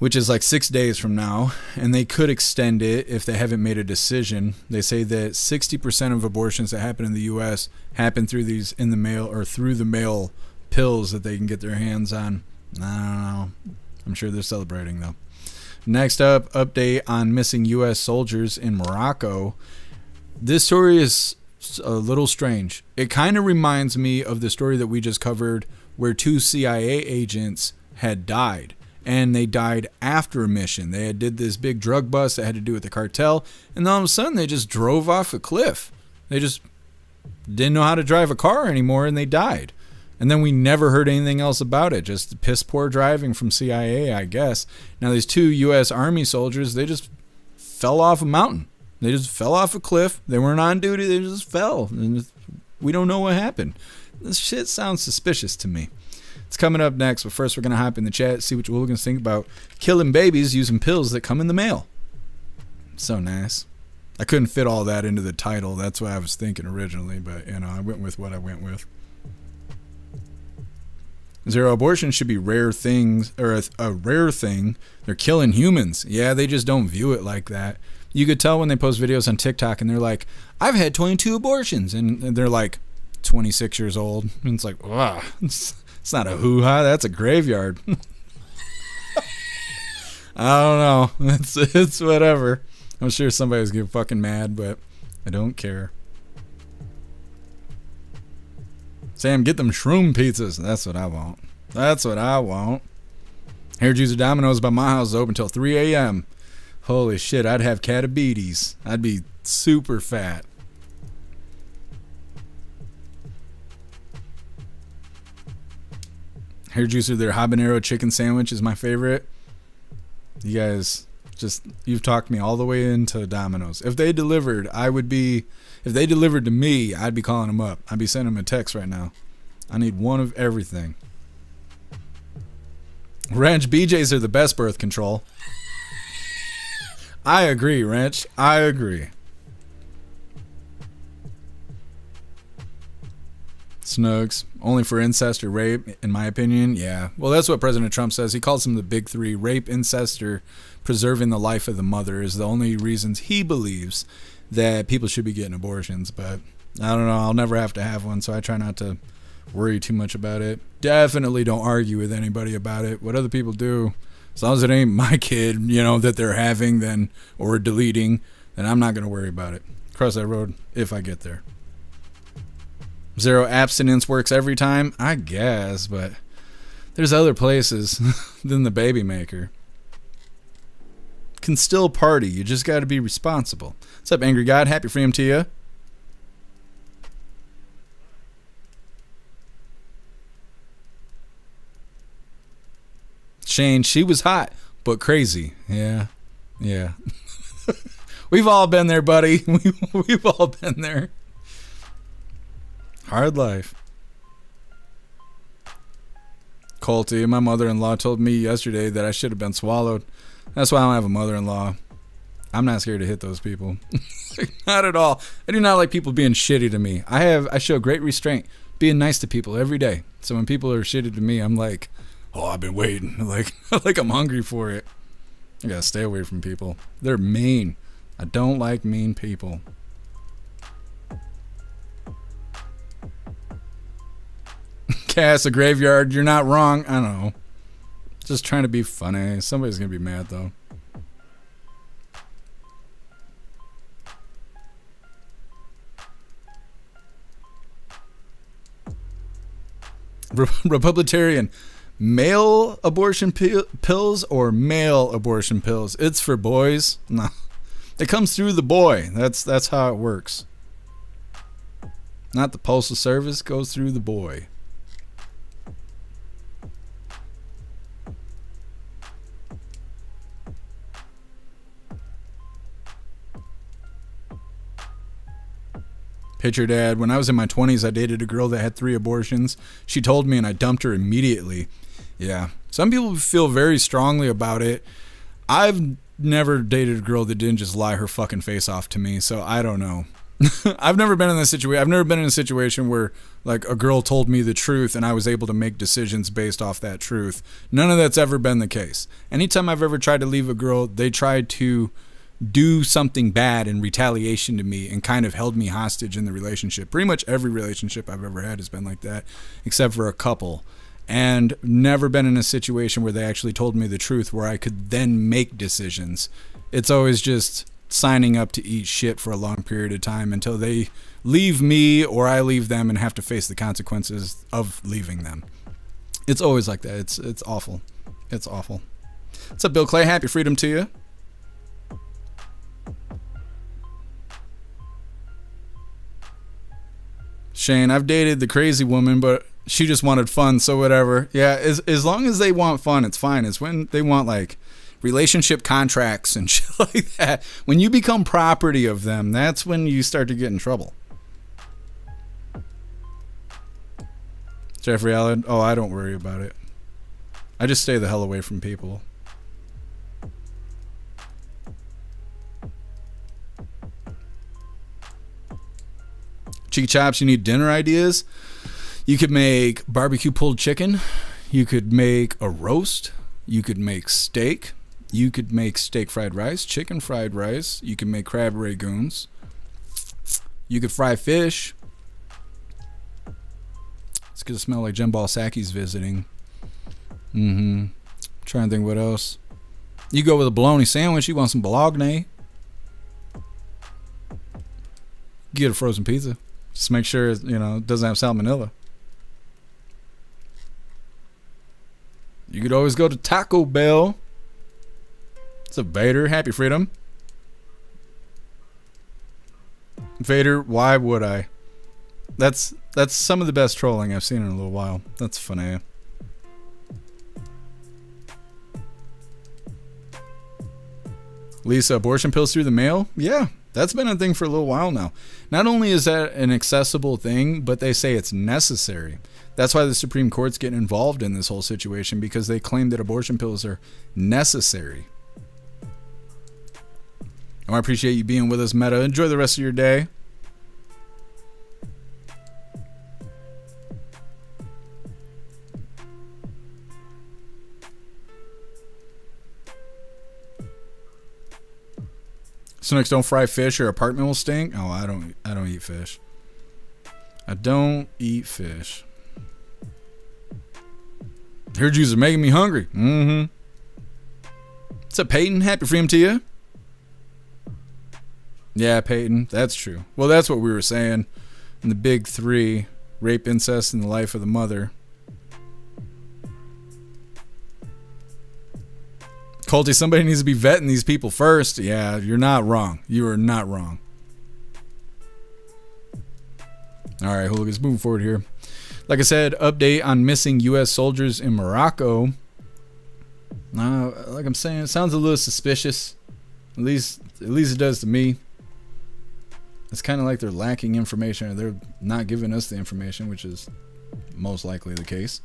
which is like 6 days from now, and they could extend it if they haven't made a decision. They say that 60% of abortions that happen in the U.S. happen through these in the mail or through the mail pills that they can get their hands on. I don't know. I'm sure they're celebrating though. Next up, update on missing U.S. soldiers in Morocco. This story is a little strange. It kind of reminds me of the story that we just covered where 2 CIA agents had died, and they died after a mission. They had did this big drug bust that had to do with the cartel, and all of a sudden they just drove off a cliff. They just didn't know how to drive a car anymore, and they died. And then we never heard anything else about it. Just piss poor driving from CIA, I guess. Now these 2 U.S. Army soldiers, they just fell off a mountain. They just fell off a cliff. They weren't on duty. They just fell. And we don't know what happened. This shit sounds suspicious to me. It's coming up next, but first we're going to hop in the chat, see what you hooligans think about killing babies using pills that come in the mail. So nice. I couldn't fit all that into the title. That's what I was thinking originally, but, you know, I went with what I went with. Zero abortion should be rare things, or a rare thing. They're killing humans. Yeah, they just don't view it like that. You could tell when they post videos on TikTok and they're like, I've had 22 abortions. And they're like 26 years old. And it's like, ugh, it's not a hoo-ha. That's a graveyard. I don't know. It's whatever. I'm sure somebody's getting fucking mad, but I don't care. Sam, get them shroom pizzas. That's what I want. That's what I want. Hair Juicer Domino's by my house is open until 3 a.m. Holy shit, I'd have catabetes. I'd be super fat. Hair Juicer, their habanero chicken sandwich is my favorite. You guys, you've talked me all the way into Domino's. If they delivered, if they delivered to me, I'd be calling them up. I'd be sending them a text right now. I need one of everything. Ranch BJs are the best birth control. I agree, Ranch. I agree. Snugs, only for incest or rape, in my opinion. Yeah. Well, that's what President Trump says. He calls them the big 3. Rape, incest, or preserving the life of the mother is the only reasons he believes that people should be getting abortions. But I don't know. I'll never have to have one, so I try not to worry too much about it. Definitely don't argue with anybody about it. What other people do, as long as it ain't my kid, that they're having or deleting, then I'm not going to worry about it. Cross that road if I get there. Zero abstinence works every time? I guess, but there's other places than the baby maker. Can still party. You just got to be responsible. What's up, Angry God? Happy freedom to you. Shane, she was hot, but crazy. Yeah. Yeah. We've all been there, buddy. We've all been there. Hard life. Colty, my mother-in-law told me yesterday that I should have been swallowed. That's why I don't have a mother-in-law. I'm not scared to hit those people. Not at all. I do not like people being shitty to me. I show great restraint, being nice to people every day. So when people are shitty to me, I'm like, oh, I've been waiting. Like I'm hungry for it. I gotta stay away from people. They're mean. I don't like mean people. Cass, a graveyard. You're not wrong. I know. Just trying to be funny. Somebody's gonna be mad though. Republican, male abortion pills or male abortion pills? It's for boys. No, it comes through the boy. That's how it works. Not the postal service. Goes through the boy. Picture dad, when I was in my 20s, I dated a girl that had 3 abortions. She told me and I dumped her immediately. Yeah. Some people feel very strongly about it. I've never dated a girl that didn't just lie her fucking face off to me, so I don't know. I've never been in this situation. I've never been in a situation where like a girl told me the truth and I was able to make decisions based off that truth. None of that's ever been the case. Anytime I've ever tried to leave a girl, they tried to do something bad in retaliation to me and kind of held me hostage in the relationship. Pretty much every relationship I've ever had has been like that, except for a couple. And never been in a situation where they actually told me the truth where I could then make decisions. It's always just signing up to eat shit for a long period of time until they leave me or I leave them and have to face the consequences of leaving them. It's always like that. It's awful. It's awful. What's up, Bill Clay? Happy freedom to you. Shane, I've dated the crazy woman, but she just wanted fun, so whatever. Yeah, as long as they want fun, it's fine. It's when they want like relationship contracts and shit like that. When you become property of them, that's when you start to get in trouble. Jeffrey Allen, oh, I don't worry about it. I just stay the hell away from people. Cheeky Chops, you need dinner ideas? You could make barbecue pulled chicken. You could make a roast. You could make steak. You could make steak fried rice, chicken fried rice. You could make crab ragoons. You could fry fish. It's gonna smell like Jen Balsaki's visiting. Trying to think what else. You go with a bologna sandwich. You want some bologna. Get a frozen pizza. Just make sure it doesn't have salmonella. You could always go to Taco Bell. What's up, Vader? Happy freedom. Vader, why would I? That's some of the best trolling I've seen in a little while. That's funny. Lisa, abortion pills through the mail? Yeah. That's been a thing for a little while now. Not only is that an accessible thing, but they say it's necessary. That's why the Supreme Court's getting involved in this whole situation, because they claim that abortion pills are necessary. I appreciate you being with us, Meta. Enjoy the rest of your day. Snooks, don't fry fish or apartment will stink. Oh, I don't eat fish. I don't eat fish. Heard yous are making me hungry. What's up, Peyton? Happy freedom to you. Yeah, Peyton, that's true. Well, that's what we were saying in the big 3. rape, incest, and the life of the mother. Colty, somebody needs to be vetting these people first. Yeah, you're not wrong. You are not wrong. All right, Hooligans, moving forward here. Like I said, update on missing U.S. soldiers in Morocco. Like I'm saying, it sounds a little suspicious. At least it does to me. It's kind of like they're lacking information, or they're not giving us the information, which is most likely the case.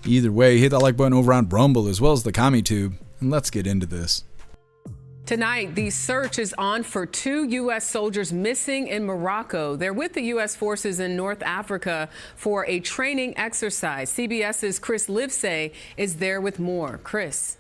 Either way, hit that like button over on Rumble as well as the CommiTube, and let's get into this. Tonight, the search is on for 2 U.S. soldiers missing in Morocco. They're with the U.S. forces in North Africa for a training exercise. CBS's Chris Livesay is there with more. Chris.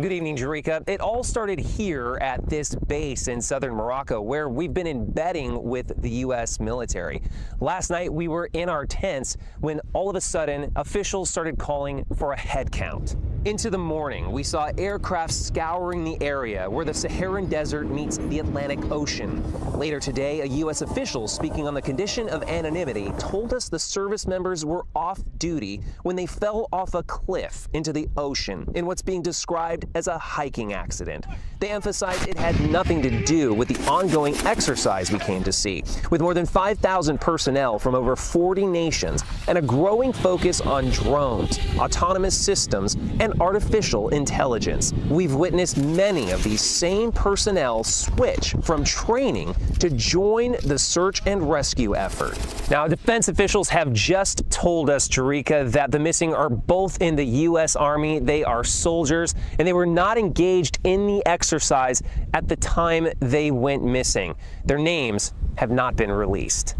Good evening, Jerika. It all started here at this base in southern Morocco, where we've been embedding with the U.S. military. Last night, we were in our tents when all of a sudden, officials started calling for a head count. Into the morning, we saw aircraft scouring the area where the Saharan Desert meets the Atlantic Ocean. Later today, a U.S. official speaking on the condition of anonymity told us the service members were off duty when they fell off a cliff into the ocean in what's being described as a hiking accident. They emphasized it had nothing to do with the ongoing exercise we came to see, with more than 5,000 personnel from over 40 nations and a growing focus on drones, autonomous systems, and artificial intelligence. We've witnessed many of these same personnel switch from training to join the search and rescue effort. Now, defense officials have just told us, Jerika, that the missing are both in the U.S. Army. They are soldiers, and they were not engaged in the exercise at the time they went missing. Their names have not been released.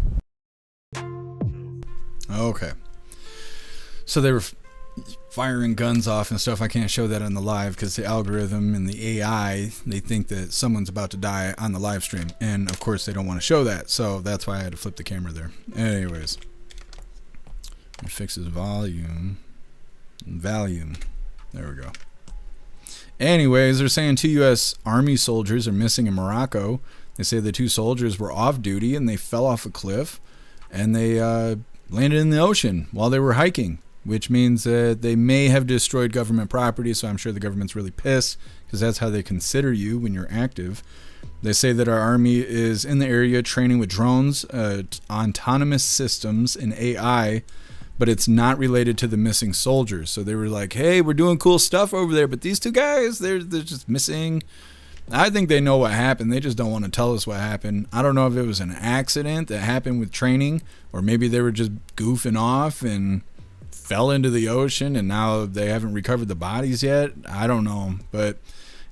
Okay. So they were firing guns off and stuff. I can't show that on the live because the algorithm and the AI, they think that someone's about to die on the live stream. And of course they don't want to show that. So that's why I had to flip the camera there. Anyways. Let me fix his volume. There we go. Anyways, they're saying 2 U.S. Army soldiers are missing in Morocco. They say the 2 soldiers were off duty and they fell off a cliff and they landed in the ocean while they were hiking, which means that they may have destroyed government property. So I'm sure the government's really pissed because that's how they consider you when you're active. They say that our army is in the area training with drones, autonomous systems, and AI, but it's not related to the missing soldiers. So they were like, hey, we're doing cool stuff over there, but these 2 guys, they're just missing. I think they know what happened. They just don't want to tell us what happened. I don't know if it was an accident that happened with training, or maybe they were just goofing off and fell into the ocean and now they haven't recovered the bodies yet. I don't know. But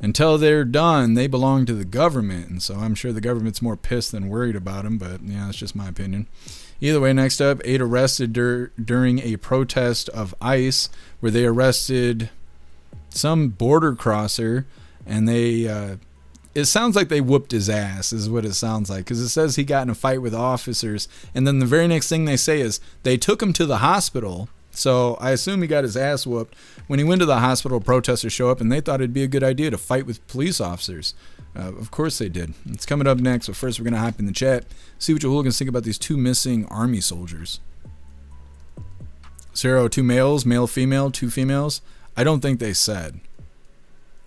until they're done, they belong to the government. And so I'm sure the government's more pissed than worried about them. But yeah, that's just my opinion. Either way, next up, 8 arrested during a protest of ICE where they arrested some border crosser, and they it sounds like they whooped his ass is what it sounds like, because it says he got in a fight with officers, and then the very next thing they say is they took him to the hospital. So I assume he got his ass whooped. When he went to the hospital, protesters show up and they thought it'd be a good idea to fight with police officers. Of course they did. It's coming up next, but first we're going to hop in the chat, see what your hooligans think about these 2 missing army soldiers. 0, 2 males, male, female, 2 females. I don't think they said.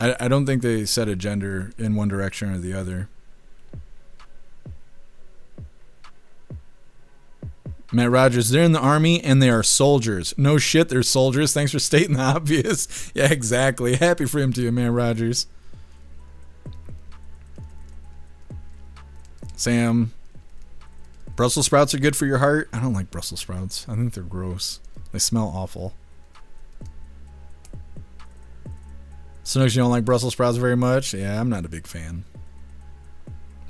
I don't think they said a gender in one direction or the other. Matt Rogers, they're in the army and they are soldiers. No shit, they're soldiers. Thanks for stating the obvious. Yeah, exactly. Happy for him too, Matt Rogers. Sam, Brussels sprouts are good for your heart. I don't like Brussels sprouts. I think they're gross. They smell awful. Snooks, you don't like Brussels sprouts very much? Yeah, I'm not a big fan.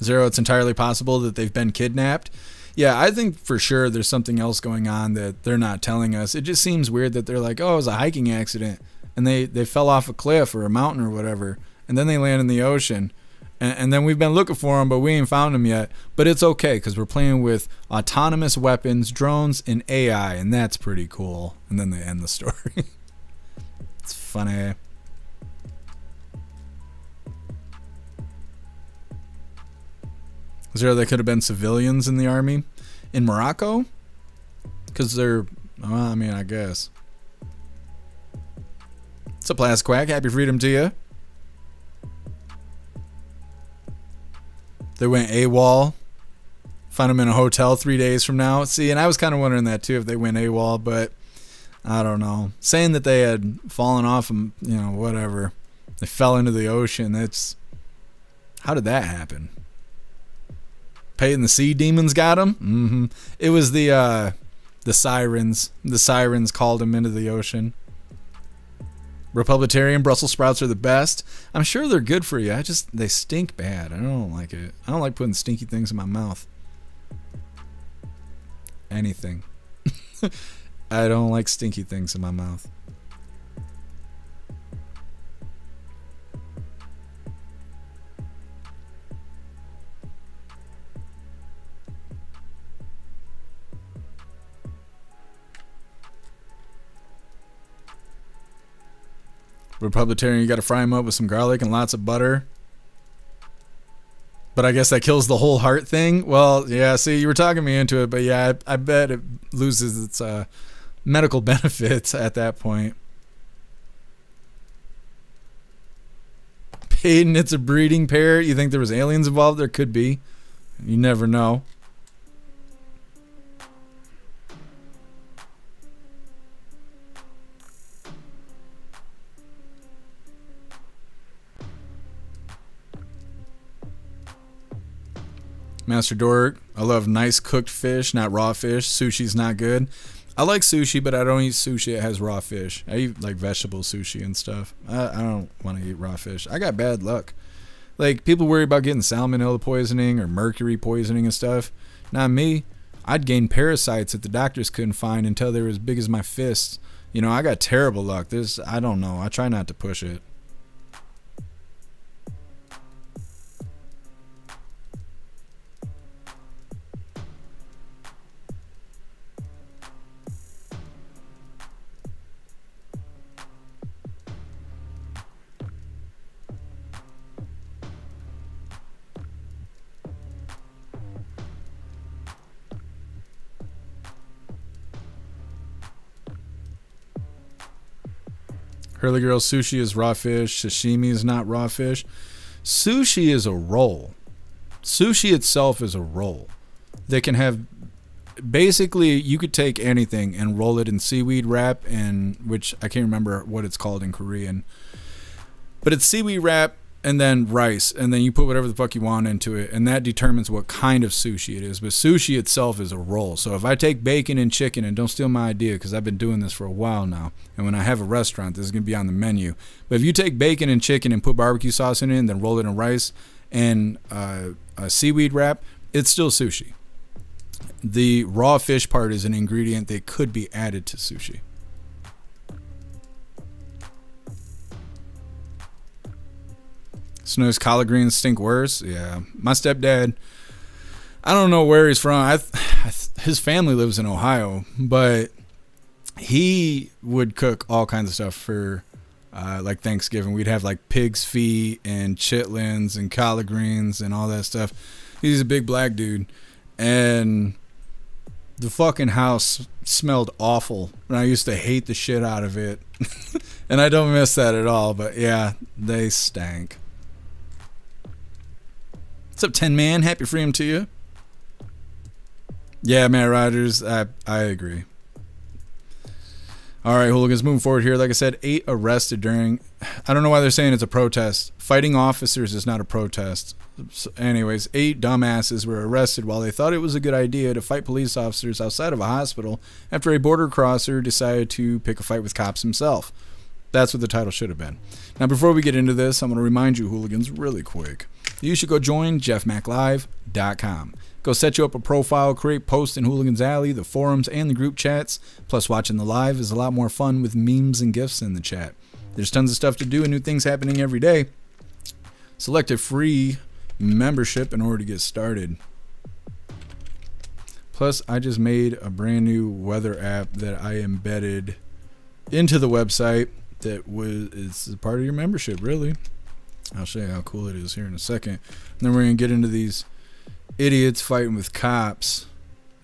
0, it's entirely possible that they've been kidnapped. Yeah, I think for sure there's something else going on that they're not telling us. It just seems weird that they're like, oh, it was a hiking accident, and they fell off a cliff or a mountain or whatever, and then they land in the ocean. And then we've been looking for them, but we ain't found them yet. But it's okay, because we're playing with autonomous weapons, drones, and AI, and that's pretty cool. And then they end the story. It's funny. They could have been civilians in the army. In Morocco? Because they're, well, I mean, I guess. It's a Plastic Quack. Happy freedom to you. They went AWOL. Find them in a hotel 3 days from now. See, and I was kind of wondering that too, if they went AWOL, but I don't know. Saying that they had fallen off and, you know, whatever. They fell into the ocean. That's, how did that happen? Paying the sea demons got them? Mm-hmm. It was the sirens. The sirens called them into the ocean. Republitarian Brussels sprouts are the best. I'm sure they're good for you. They stink bad. I don't like it. I don't like putting stinky things in my mouth. Anything. I don't like stinky things in my mouth. Republitarian, you got to fry them up with some garlic and lots of butter. But I guess that kills the whole heart thing. Well, yeah, see, you were talking me into it, but yeah, I bet it loses its medical benefits at that point. Peyton, it's a breeding pair. You think there was aliens involved? There could be. You never know. Master Dork, I love nice cooked fish, not raw fish. Sushi's not good. I like sushi, but I don't eat sushi that has raw fish. I eat like vegetable sushi and stuff. I don't want to eat raw fish. I got bad luck. Like, people worry about getting salmonella poisoning or mercury poisoning and stuff. Not me. I'd gain parasites that the doctors couldn't find until they were as big as my fists. You know, I got terrible luck. I don't know. I try not to push it. Hurley Girl, sushi is raw fish. Sashimi is not raw fish. Sushi is a roll. Sushi itself is a roll. They can have, basically, you could take anything and roll it in seaweed wrap, and which I can't remember what it's called in Korean. But it's seaweed wrap and then rice, and then you put whatever the fuck you want into it, and that determines what kind of sushi it is. But sushi itself is a roll. So if I take bacon and chicken, and don't steal my idea because I've been doing this for a while now, and when I have a restaurant, this is going to be on the menu. But if you take bacon and chicken and put barbecue sauce in it and then roll it in rice and a seaweed wrap, it's still sushi. The raw fish part is an ingredient that could be added to sushi. Snow's collard greens stink worse. Yeah, my stepdad, I don't know where he's from. His family lives in Ohio, but he would cook all kinds of stuff for like Thanksgiving. We'd have like pig's feet and chitlins and collard greens and all that stuff. He's a big black dude, and the fucking house smelled awful, and I used to hate the shit out of it. And I don't miss that at all, but yeah, they stank. What's up, 10 Man? Happy freedom to you. Yeah, Matt Rogers, I agree. All right, hooligans, moving forward here. Like I said, 8 arrested during, I don't know why they're saying it's a protest. Fighting officers is not a protest. So anyways, 8 dumbasses were arrested while they thought it was a good idea to fight police officers outside of a hospital after a border crosser decided to pick a fight with cops himself. That's what the title should have been. Now, before we get into this, I'm going to remind you, hooligans, really quick. You should go join jeffmaclive.com. Go set you up a profile, create posts in Hooligans Alley, the forums, and the group chats. Plus, watching the live is a lot more fun with memes and GIFs in the chat. There's tons of stuff to do and new things happening every day. Select a free membership in order to get started. Plus, I just made a brand new weather app that I embedded into the website that is part of your membership, really. I'll show you how cool it is here in a second. And then we're going to get into these idiots fighting with cops.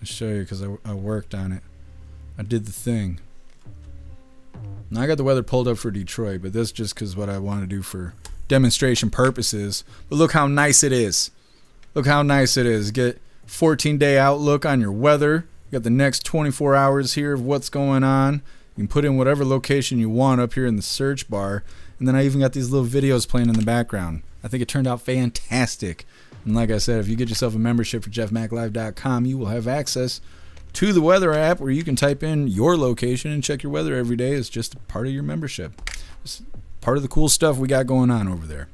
I'll show you because I worked on it. I did the thing. Now I got the weather pulled up for Detroit, but that's just because what I want to do for demonstration purposes. But look how nice it is. Look how nice it is. Get 14-day outlook on your weather. You got the next 24 hours here of what's going on. You can put in whatever location you want up here in the search bar. And then I even got these little videos playing in the background. I think it turned out fantastic. And like I said, if you get yourself a membership for jeffmaclive.com, you will have access to the weather app where you can type in your location and check your weather every day. It's just a part of your membership. It's part of the cool stuff we got going on over there.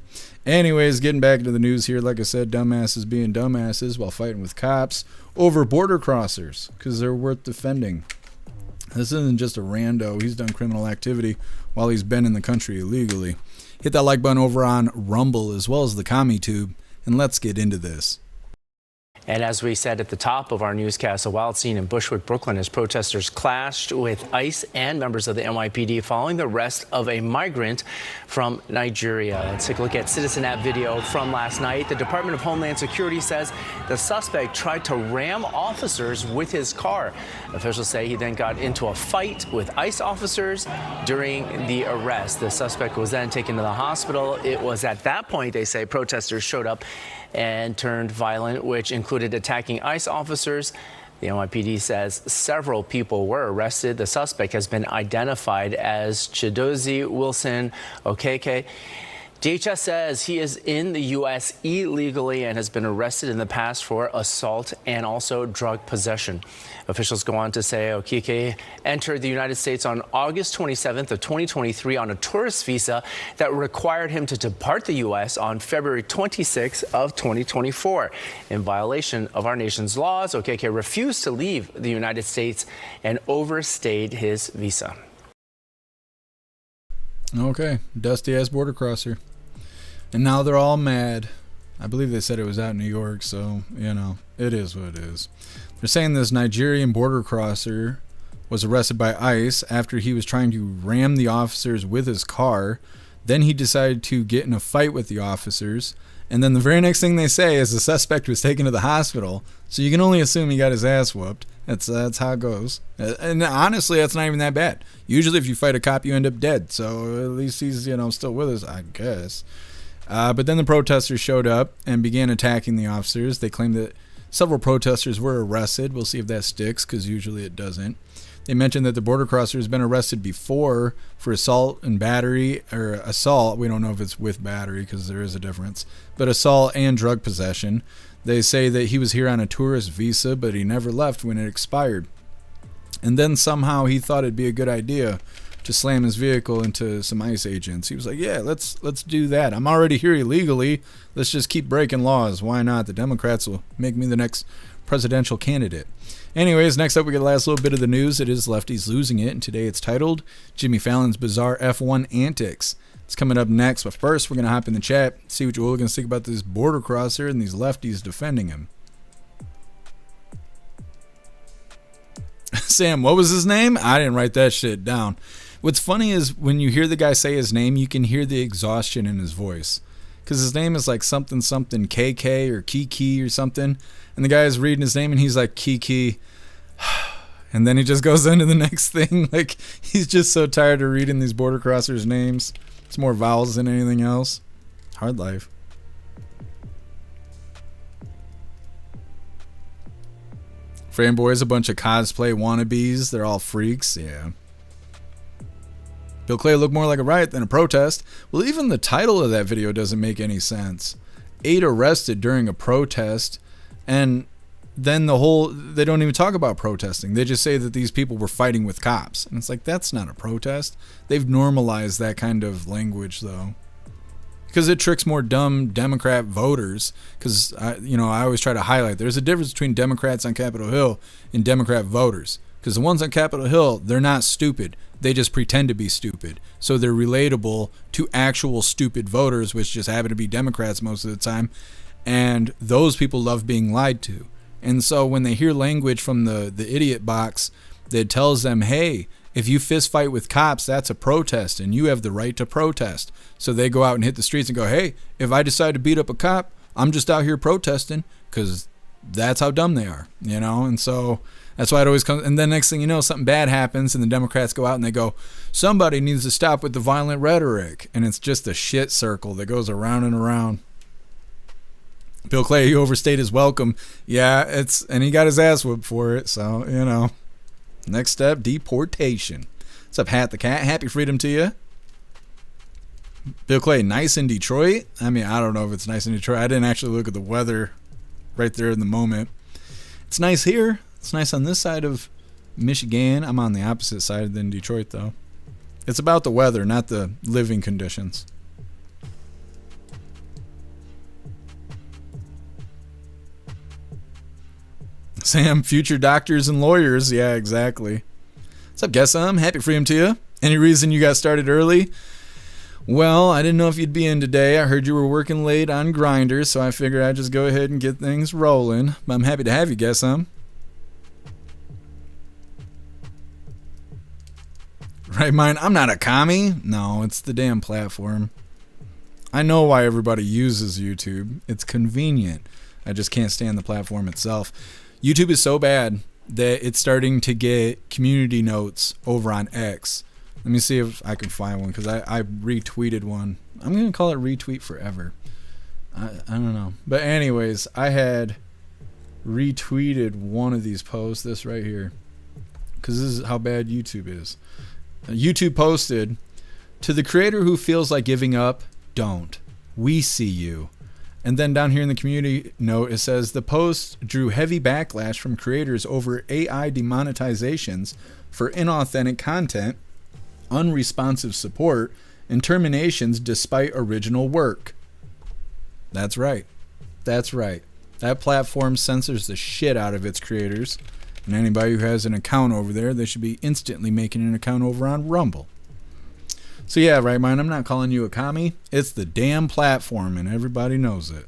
Anyways, getting back into the news here, like I said, dumbasses being dumbasses while fighting with cops over border crossers because they're worth defending. This isn't just a rando. He's done criminal activity while he's been in the country illegally. Hit that like button over on Rumble as well as the CommuTube, and let's get into this. And as we said at the top of our newscast, a wild scene in Bushwick, Brooklyn, as protesters clashed with ICE and members of the NYPD following the arrest of a migrant from Nigeria. Let's take a look at Citizen App video from last night. The Department of Homeland Security says the suspect tried to ram officers with his car. Officials say he then got into a fight with ICE officers during the arrest. The suspect was then taken to the hospital. It was at that point, they say, protesters showed up and turned violent, which included attacking ICE officers. The NYPD says several people were arrested. The suspect has been identified as Chidozie Wilson Okeke. DHS says he is in the U.S. illegally and has been arrested in the past for assault and also drug possession. Officials go on to say Okeke entered the United States on August 27th of 2023 on a tourist visa that required him to depart the U.S. on February 26th of 2024. In violation of our nation's laws, Okeke refused to leave the United States and overstayed his visa. Okay, dusty-ass border crosser. And now they're all mad. I believe they said it was out in New York, so, you know, it is what it is. They're saying this Nigerian border crosser was arrested by ICE after he was trying to ram the officers with his car. Then he decided to get in a fight with the officers. And then the very next thing they say is the suspect was taken to the hospital. So you can only assume he got his ass whooped. That's how it goes. And honestly, that's not even that bad. Usually if you fight a cop, you end up dead. So at least he's, you know, still with us, I guess. But then the protesters showed up and began attacking the officers. They claimed that several protesters were arrested. We'll see if that sticks, because usually it doesn't. They mentioned that the border crosser has been arrested before for assault and battery, or assault. We don't know if it's with battery because there is a difference. But assault and drug possession. They say that he was here on a tourist visa, but he never left when it expired. And then somehow he thought it'd be a good idea to slam his vehicle into some ICE agents. He was like, yeah, let's do that. I'm already here illegally. Let's just keep breaking laws. Why not? The Democrats will make me the next presidential candidate. Anyways, next up we get the last little bit of the news. It is Lefties Losing It, and today it's titled Jimmy Fallon's Bizarre F1 Antics. It's coming up next, but first we're going to hop in the chat, see what you hooligans think about this border crosser and these lefties defending him. Sam, what was his name? I didn't write that shit down. What's funny is when you hear the guy say his name, you can hear the exhaustion in his voice. Because his name is like something KK or Kiki or something. And the guy is reading his name and he's like, Kiki. And then he just goes into the next thing. Like, he's just so tired of reading these border crossers' names. It's more vowels than anything else. Hard life. Fanboys, a bunch of cosplay wannabes. They're all freaks. Yeah. Bill Clay looked more like a riot than a protest. Well, even the title of that video doesn't make any sense. 8 arrested during a protest, and then they don't even talk about protesting. They just say that these people were fighting with cops. And it's like, that's not a protest. They've normalized that kind of language, though. Because it tricks more dumb Democrat voters. Because, I always try to highlight, there's a difference between Democrats on Capitol Hill and Democrat voters. Because the ones on Capitol Hill, they're not stupid. They just pretend to be stupid. So they're relatable to actual stupid voters, which just happen to be Democrats most of the time. And those people love being lied to. And so when they hear language from the idiot box that tells them, hey, if you fist fight with cops, that's a protest and you have the right to protest. So they go out and hit the streets and go, hey, if I decide to beat up a cop, I'm just out here protesting, because that's how dumb they are, you know? And so that's why it always comes. And then next thing you know, something bad happens and the Democrats go out and they go, somebody needs to stop with the violent rhetoric. And it's just a shit circle that goes around and around. Bill Clay, he overstayed his welcome. Yeah, and he got his ass whooped for it. So, you know, next step, deportation. What's up, Hat the Cat? Happy freedom to you. Bill Clay, nice in Detroit? I mean, I don't know if it's nice in Detroit. I didn't actually look at the weather right there in the moment. It's nice here. It's nice on this side of Michigan. I'm on the opposite side than Detroit, though. It's about the weather, not the living conditions. Sam, future doctors and lawyers. Yeah, exactly. What's up, guess happy freedom to you. Any reason you got started early? Well, I didn't know if you'd be in today. I heard you were working late on Grindr, so I figured I'd just go ahead and get things rolling. But I'm happy to have you, guess Right, mine. I'm not a commie. No, it's the damn platform. I know why everybody uses YouTube. It's convenient. I just can't stand the platform itself. YouTube is so bad that it's starting to get community notes over on X. Let me see if I can find one, because I retweeted one. I'm going to call it retweet forever. I don't know. But anyways, I had retweeted one of these posts, this right here, because this is how bad YouTube is. YouTube posted, to the creator who feels like giving up, don't. We see you. And then down here in the community note, it says, the post drew heavy backlash from creators over AI demonetizations for inauthentic content, unresponsive support, and terminations despite original work. That's right. That's right. That platform censors the shit out of its creators. And anybody who has an account over there, they should be instantly making an account over on Rumble. So yeah, right, mine. I'm not calling you a commie. It's the damn platform, and everybody knows it.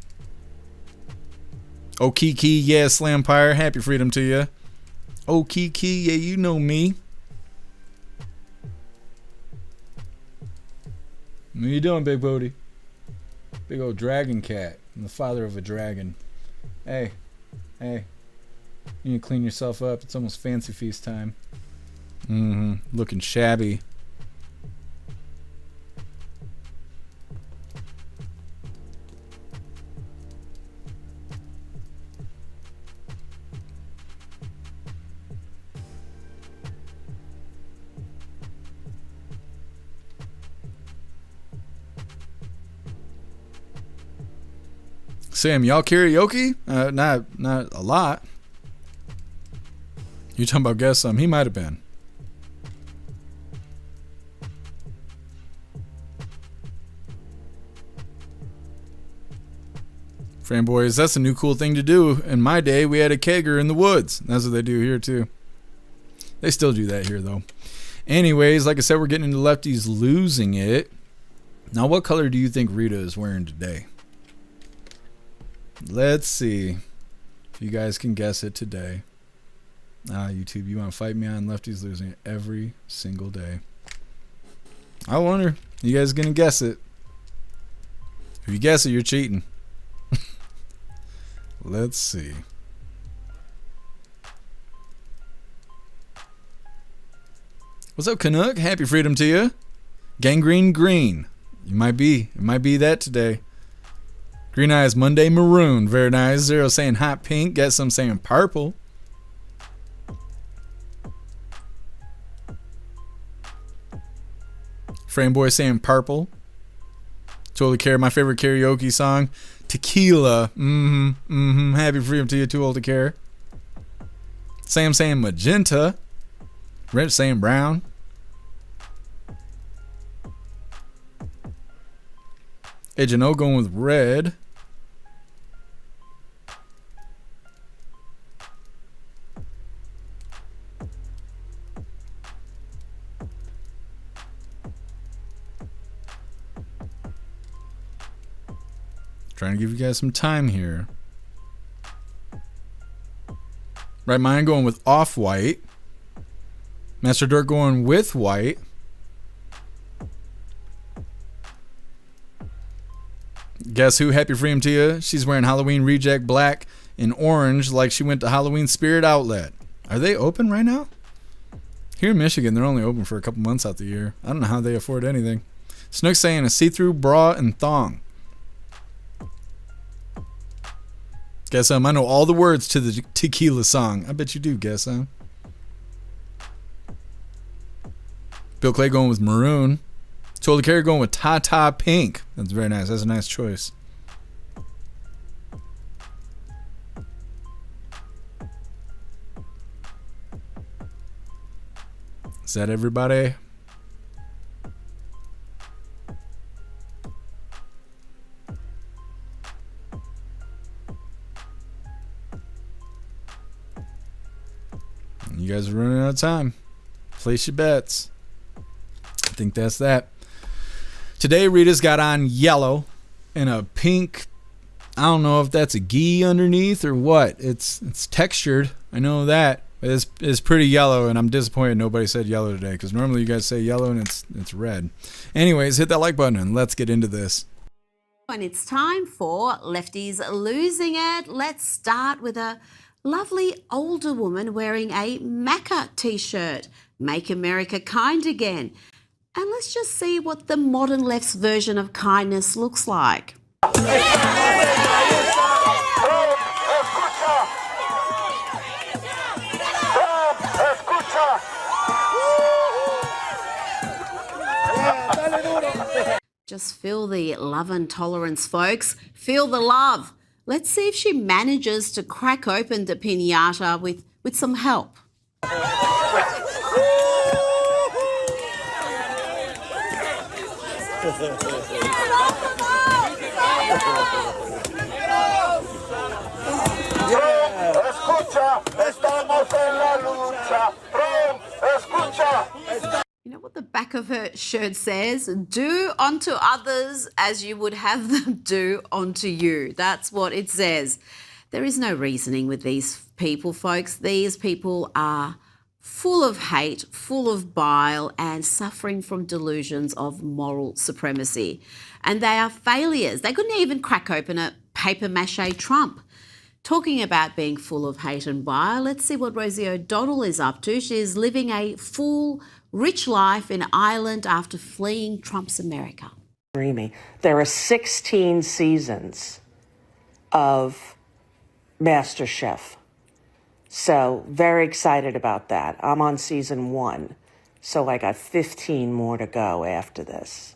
Oh, Kiki, yeah, Slampire, happy freedom to you. Oh, Kiki, yeah, you know me. What you doing, Big Booty? Big old dragon cat. I'm the father of a dragon. Hey, you need to clean yourself up. It's almost fancy feast time. Looking shabby. Sam, y'all karaoke? Not a lot. You talking about guess some? He might have been. Fran boys, that's a new cool thing to do. In my day, we had a kegger in the woods. That's what they do here too. They still do that here though. Anyways, like I said, we're getting into lefties losing it. Now, what color do you think Rita is wearing today? Let's see if you guys can guess it today. YouTube, you want to fight me on lefties losing it every single day. I wonder, you guys gonna guess it? If you guess it, you're cheating. Let's see. What's up, Canuck? Happy freedom to you. Gangrene green. It might be that today. Green eyes Monday maroon. Very nice. Zero saying hot pink. Get some saying purple. Frame boy saying purple. Totally care. My favorite karaoke song, Tequila. Happy freedom to you. Too old to care. Sam saying magenta. Rich saying brown. Agent O going with red. Trying to give you guys some time here. Right, mine going with off-white. Master Dirt going with white. Guess who? Happy freedom to you. She's wearing Halloween reject black in orange like she went to Halloween Spirit Outlet. Are they open right now? Here in Michigan, they're only open for a couple months out the year. I don't know how they afford anything. Snook saying a see-through bra and thong. Guess I know all the words to the tequila song. I bet you do, guess Bill Clay going with maroon. Told the Carrier going with Tata Pink. That's very nice. That's a nice choice. Is that everybody? You guys are running out of time. Place your bets. I think that's that. Today, Rita's got on yellow and a pink. I don't know if that's a gi underneath or what. It's textured. I know that. It's pretty yellow, and I'm disappointed nobody said yellow today, because normally you guys say yellow and it's red. Anyways, hit that like button and let's get into this. And it's time for Lefties Losing It. Let's start with a lovely older woman wearing a Macca t-shirt. Make America Kind Again. And let's just see what the modern left's version of kindness looks like. Just feel the love and tolerance, folks. Feel the love. Let's see if she manages to crack open the piñata with some help. You know what the back of her shirt says? Do unto others as you would have them do unto you. That's what it says. There is no reasoning with these people, folks. These people are full of hate, full of bile, and suffering from delusions of moral supremacy. And they are failures. They couldn't even crack open a papier-mâché Trump. Talking about being full of hate and bile, let's see what Rosie O'Donnell is up to. She is living a full, rich life in Ireland after fleeing Trump's America. There are 16 seasons of MasterChef. So very excited about that. I'm on season 1. So I got 15 more to go after this.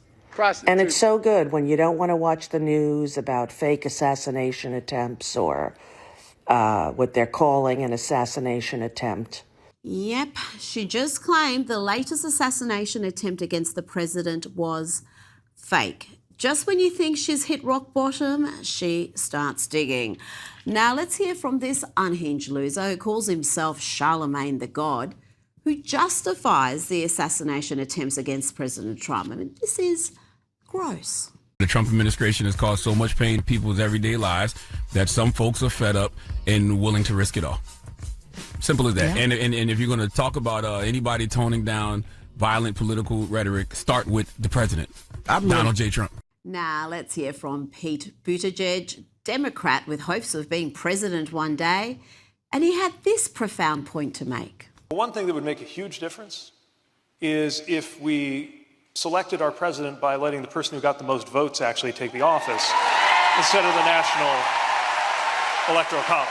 And it's so good when you don't want to watch the news about fake assassination attempts or what they're calling an assassination attempt. Yep, she just claimed the latest assassination attempt against the president was fake. Just when you think she's hit rock bottom, she starts digging. Now let's hear from this unhinged loser who calls himself Charlemagne the God, who justifies the assassination attempts against President Trump. I mean, this is gross. The Trump administration has caused so much pain to people's everyday lives that some folks are fed up and willing to risk it all. Simple as that. Yeah. And if you're going to talk about anybody toning down violent political rhetoric, start with the president, Donald J. Trump. Now let's hear from Pete Buttigieg, Democrat with hopes of being president one day. And he had this profound point to make. One thing that would make a huge difference is if we selected our president by letting the person who got the most votes actually take the office instead of the National Electoral College.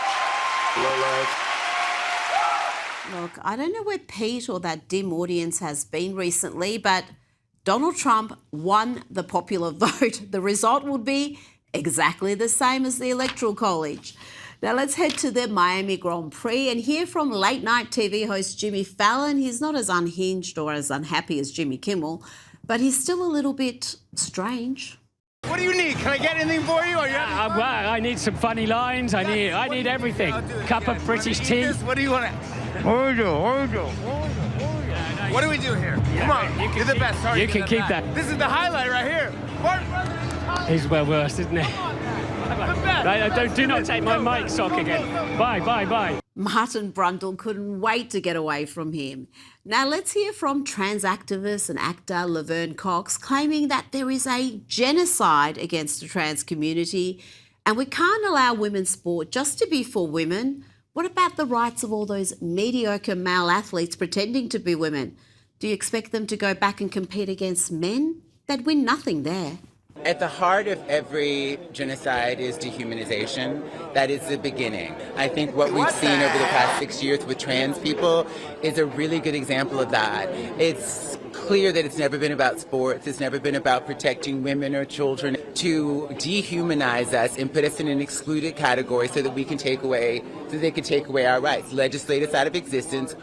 Look, I don't know where Pete or that dim audience has been recently, but Donald Trump won the popular vote. The result would be exactly the same as the Electoral College. Now let's head to the Miami Grand Prix and hear from late night TV host Jimmy Fallon. He's not as unhinged or as unhappy as Jimmy Kimmel, but he's still a little bit strange. What do you need? Can I get anything for you? Are you well, I need some funny lines. I need everything. Cup of British tea. What do you want? What do we do here? Come on, you're the best. Sorry, you can keep that. This is the highlight right here. He's well worse, isn't he? Do not take my mic sock again. Bye. Martin Brundle couldn't wait to get away from him. Now let's hear from trans activist and actor Laverne Cox claiming that there is a genocide against the trans community And we can't allow women's sport just to be for women. What about the rights of all those mediocre male athletes pretending to be women? Do you expect them to go back and compete against men? They'd win nothing there. At the heart of every genocide is dehumanization. That is the beginning. I think what we've seen over the past 6 years with trans people is a really good example of that. It's clear that it's never been about sports. It's never been about protecting women or children. To dehumanize us and put us in an excluded category so that we can take away, so they can take away our rights, legislate us out of existence.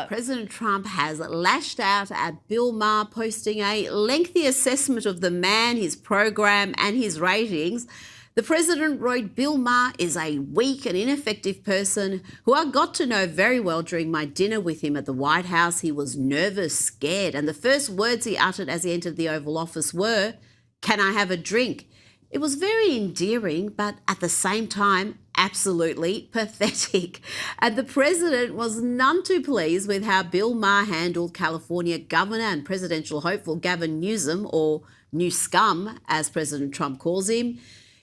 President Trump has lashed out at Bill Maher, posting a lengthy assessment of the man, his program and his ratings. The president wrote, Bill Maher is a weak and ineffective person who I got to know very well during my dinner with him at the White House. He was nervous, scared, and the first words he uttered as he entered the Oval Office were, "Can I have a drink?" It was very endearing, but at the same time, absolutely pathetic. And the president was none too pleased with how Bill Maher handled California Governor and presidential hopeful Gavin Newsom, or Newscum, as President Trump calls him.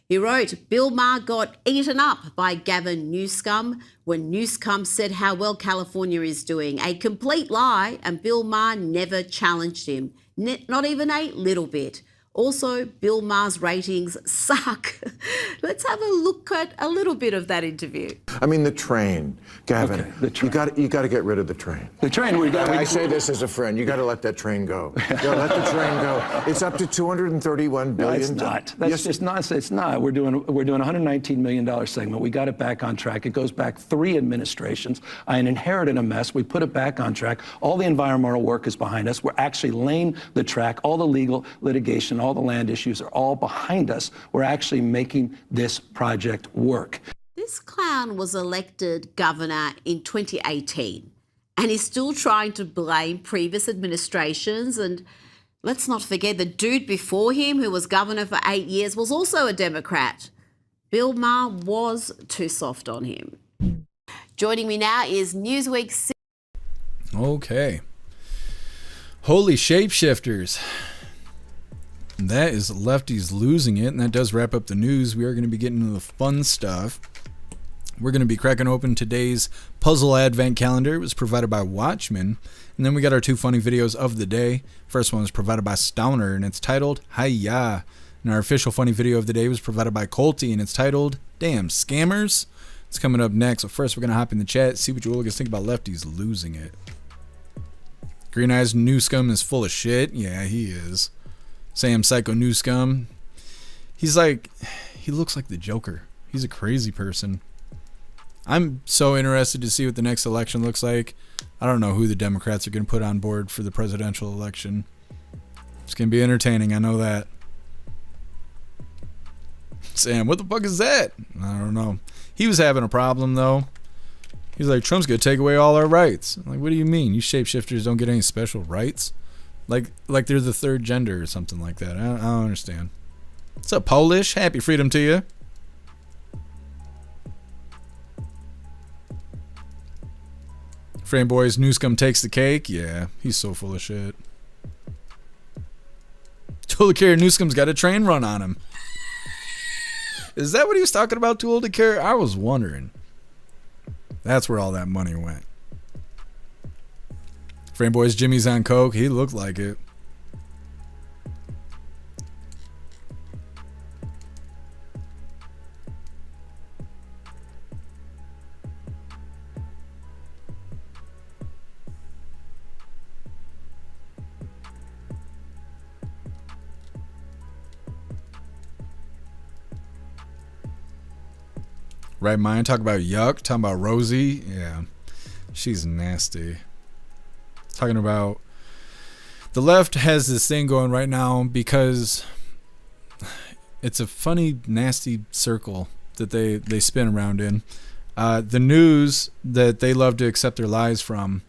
He wrote, Bill Maher got eaten up by Gavin Newscum when Newscum said how well California is doing. A complete lie, and Bill Maher never challenged him, not even a little bit. Also, Bill Maher's ratings suck. Let's have a look at a little bit of that interview. I mean, the train, Gavin. Okay, the train. You got to get rid of the train. The train. I say this as a friend. You got to let that train go. You got to let the train go. It's up to $231 billion. No, it's not. That's just nonsense. It's not. We're doing a $119 million segment. We got it back on track. It goes back 3 administrations. I inherited a mess. We put it back on track. All the environmental work is behind us. We're actually laying the track. All the legal litigation, all the land issues are all behind us. We're actually making this project work. This clown was elected governor in 2018 and he's still trying to blame previous administrations. And let's not forget the dude before him, who was governor for 8 years, was also a Democrat. Bill Maher was too soft on him. Joining me now is Newsweek's... Okay. Holy shapeshifters. That is lefties losing it, and that does wrap up the news. We are going to be getting into the fun stuff. We're going to be cracking open today's puzzle advent calendar. It was provided by Watchmen. And then we got our 2 funny videos of the day. First one was provided by Stowner, and it's titled Hi-ya. And our official funny video of the day was provided by Colty, and it's titled Damn Scammers. It's coming up next. So first, we're going to hop in the chat, see what you hooligans think about lefties losing it. Green Eyes Newscum is full of shit. Yeah, he is. Sam Psycho Newscum. He's like, he looks like the Joker. He's a crazy person. I'm so interested to see what the next election looks like. I don't know who the Democrats are going to put on board for the presidential election. It's going to be entertaining, I know that. Sam, what the fuck is that? I don't know. He was having a problem, though. He's like, Trump's going to take away all our rights. I'm like, what do you mean? You shapeshifters don't get any special rights? Like they're the third gender or something like that. I don't understand. What's up, Polish? Happy freedom to you. Frame Boys, Newscum takes the cake. Yeah, he's so full of shit. Too old to care. Newscum's got a train run on him. Is that what he was talking about? Too old to care? I was wondering. That's where all that money went. Frame Boys, Jimmy's on coke. He looked like it. Right mind, talk about yuck, talking about Rosie. Yeah, she's nasty. Talking about the left has this thing going right now because it's a funny, nasty circle that they spin around in. The news that they love to accept their lies from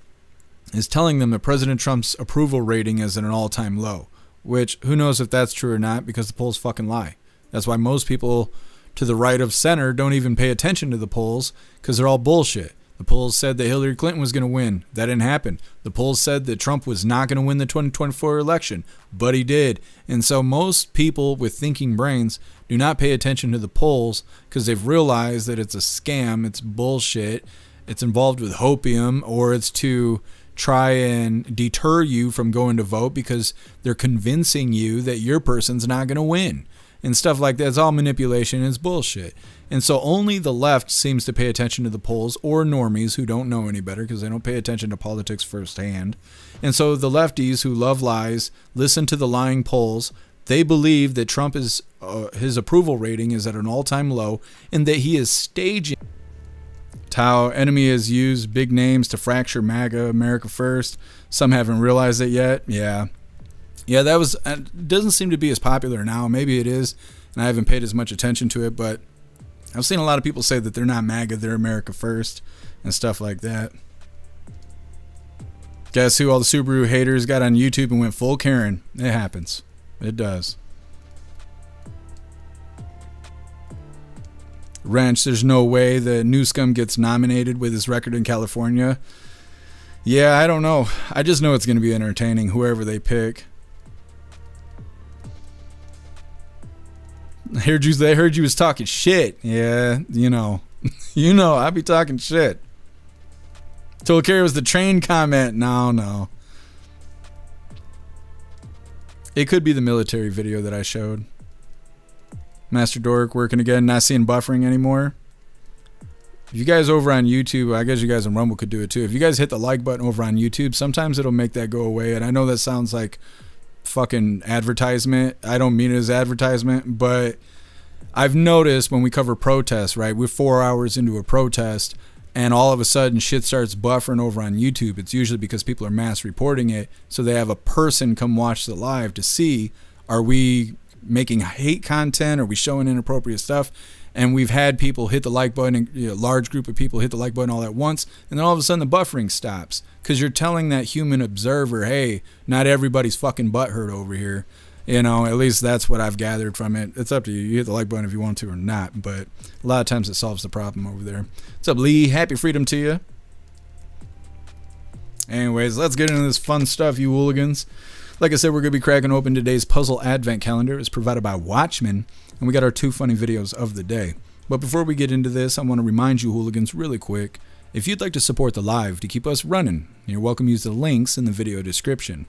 is telling them that President Trump's approval rating is at an all-time low, which who knows if that's true or not because the polls fucking lie. That's why most people to the right of center don't even pay attention to the polls because they're all bullshit. The polls said that Hillary Clinton was going to win. That didn't happen. The polls said that Trump was not going to win the 2024 election, but he did. And so most people with thinking brains do not pay attention to the polls because they've realized that it's a scam, it's bullshit, it's involved with hopium, or it's to try and deter you from going to vote because they're convincing you that your person's not going to win. And stuff like that. It's all manipulation. It's bullshit. And so only the left seems to pay attention to the polls, or normies who don't know any better because they don't pay attention to politics firsthand. And so the lefties who love lies listen to the lying polls. They believe that Trump is his approval rating is at an all-time low and that he is staging. How enemy has used big names to fracture MAGA, America First. Some haven't realized it yet. Yeah, that was doesn't seem to be as popular now. Maybe it is, and I haven't paid as much attention to it, but I've seen a lot of people say that they're not MAGA, they're America First and stuff like that. Guess who all the Subaru haters got on YouTube and went full Karen? It happens. It does. Wrench, there's no way that Newscomb gets nominated with his record in California. Yeah, I don't know. I just know it's going to be entertaining, whoever they pick. I heard you was talking shit. Yeah, you know. I be talking shit. Told Carrie was the train comment. No. It could be the military video that I showed. Master Dork working again, not seeing buffering anymore. If you guys over on YouTube, I guess you guys on Rumble could do it too. If you guys hit the like button over on YouTube, sometimes it'll make that go away. And I know that sounds like fucking advertisement. I don't mean it as advertisement, but I've noticed when we cover protests, right? We're 4 hours into a protest and all of a sudden shit starts buffering over on YouTube. It's usually because people are mass reporting it. So they have a person come watch the live to see, are we making hate content? Are we showing inappropriate stuff? And we've had people hit the like button, a large group of people hit the like button all at once, and then all of a sudden the buffering stops because you're telling that human observer, hey, not everybody's fucking butthurt over here. At least that's what I've gathered from it. It's up to you. You hit the like button if you want to or not, but a lot of times it solves the problem over there. What's up, Lee? Happy freedom to you. Anyways, let's get into this fun stuff, you hooligans. Like I said, we're going to be cracking open today's puzzle advent calendar. It's provided by Watchmen, and we got our 2 funny videos of the day. But before we get into this, I want to remind you hooligans really quick, if you'd like to support the live to keep us running, you're welcome to use the links in the video description.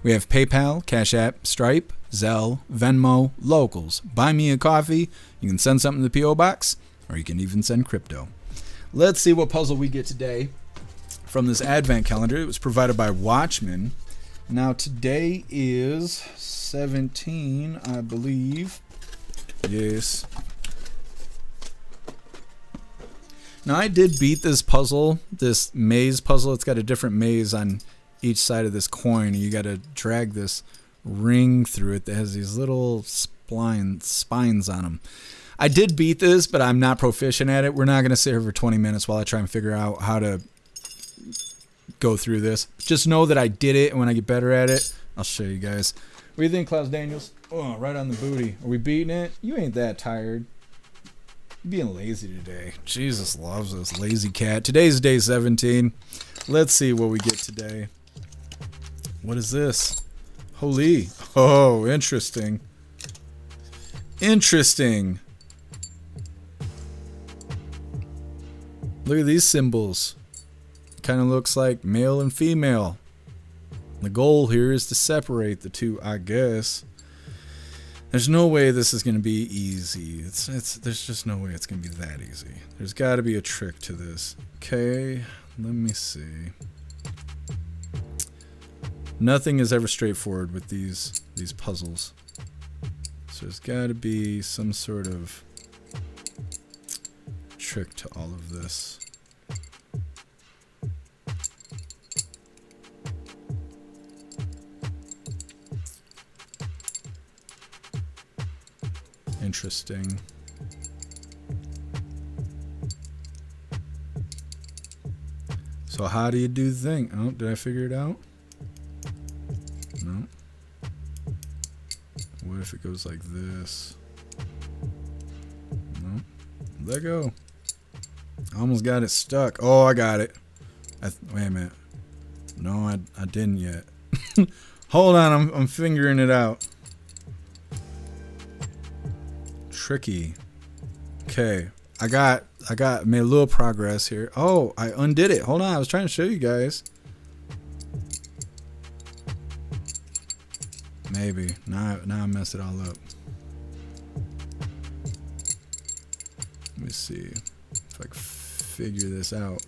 We have PayPal, Cash App, Stripe, Zelle, Venmo, Locals. Buy me a coffee. You can send something to the P.O. Box, or you can even send crypto. Let's see what puzzle we get today from this advent calendar. It was provided by Watchmen. Now today is 17, I believe. Yes. Now I did beat this puzzle, this maze puzzle. It's got a different maze on each side of this coin. You got to drag this ring through it that has these little spines on them. I did beat this, but I'm not proficient at it. We're not going to sit here for 20 minutes while I try and figure out how to go through this. Just know that I did it, and when I get better at it, I'll show you guys. What do you think, Klaus Daniels? Oh, right on the booty. Are we beating it? You ain't that tired. You're being lazy today. Jesus loves us, lazy cat. Today's day 17. Let's see what we get today. What is this? Holy. Oh, interesting. Interesting. Look at these symbols. Kind of looks like male and female. The goal here is to separate the two, I guess. There's no way this is going to be easy. There's just no way it's going to be that easy. There's got to be a trick to this. Okay, let me see. Nothing is ever straightforward with these puzzles. So there's got to be some sort of trick to all of this. Interesting. So how do you do the thing? Oh, did I figure it out? No. What if it goes like this? No. Let go. I almost got it stuck. Oh, I got it. Wait a minute. No, I didn't yet. Hold on, I'm figuring it out. Tricky. Okay, I made a little progress here. Oh, I undid it. Hold on, I was trying to show you guys. Maybe. Now I messed it all up. Let me see if I can figure this out.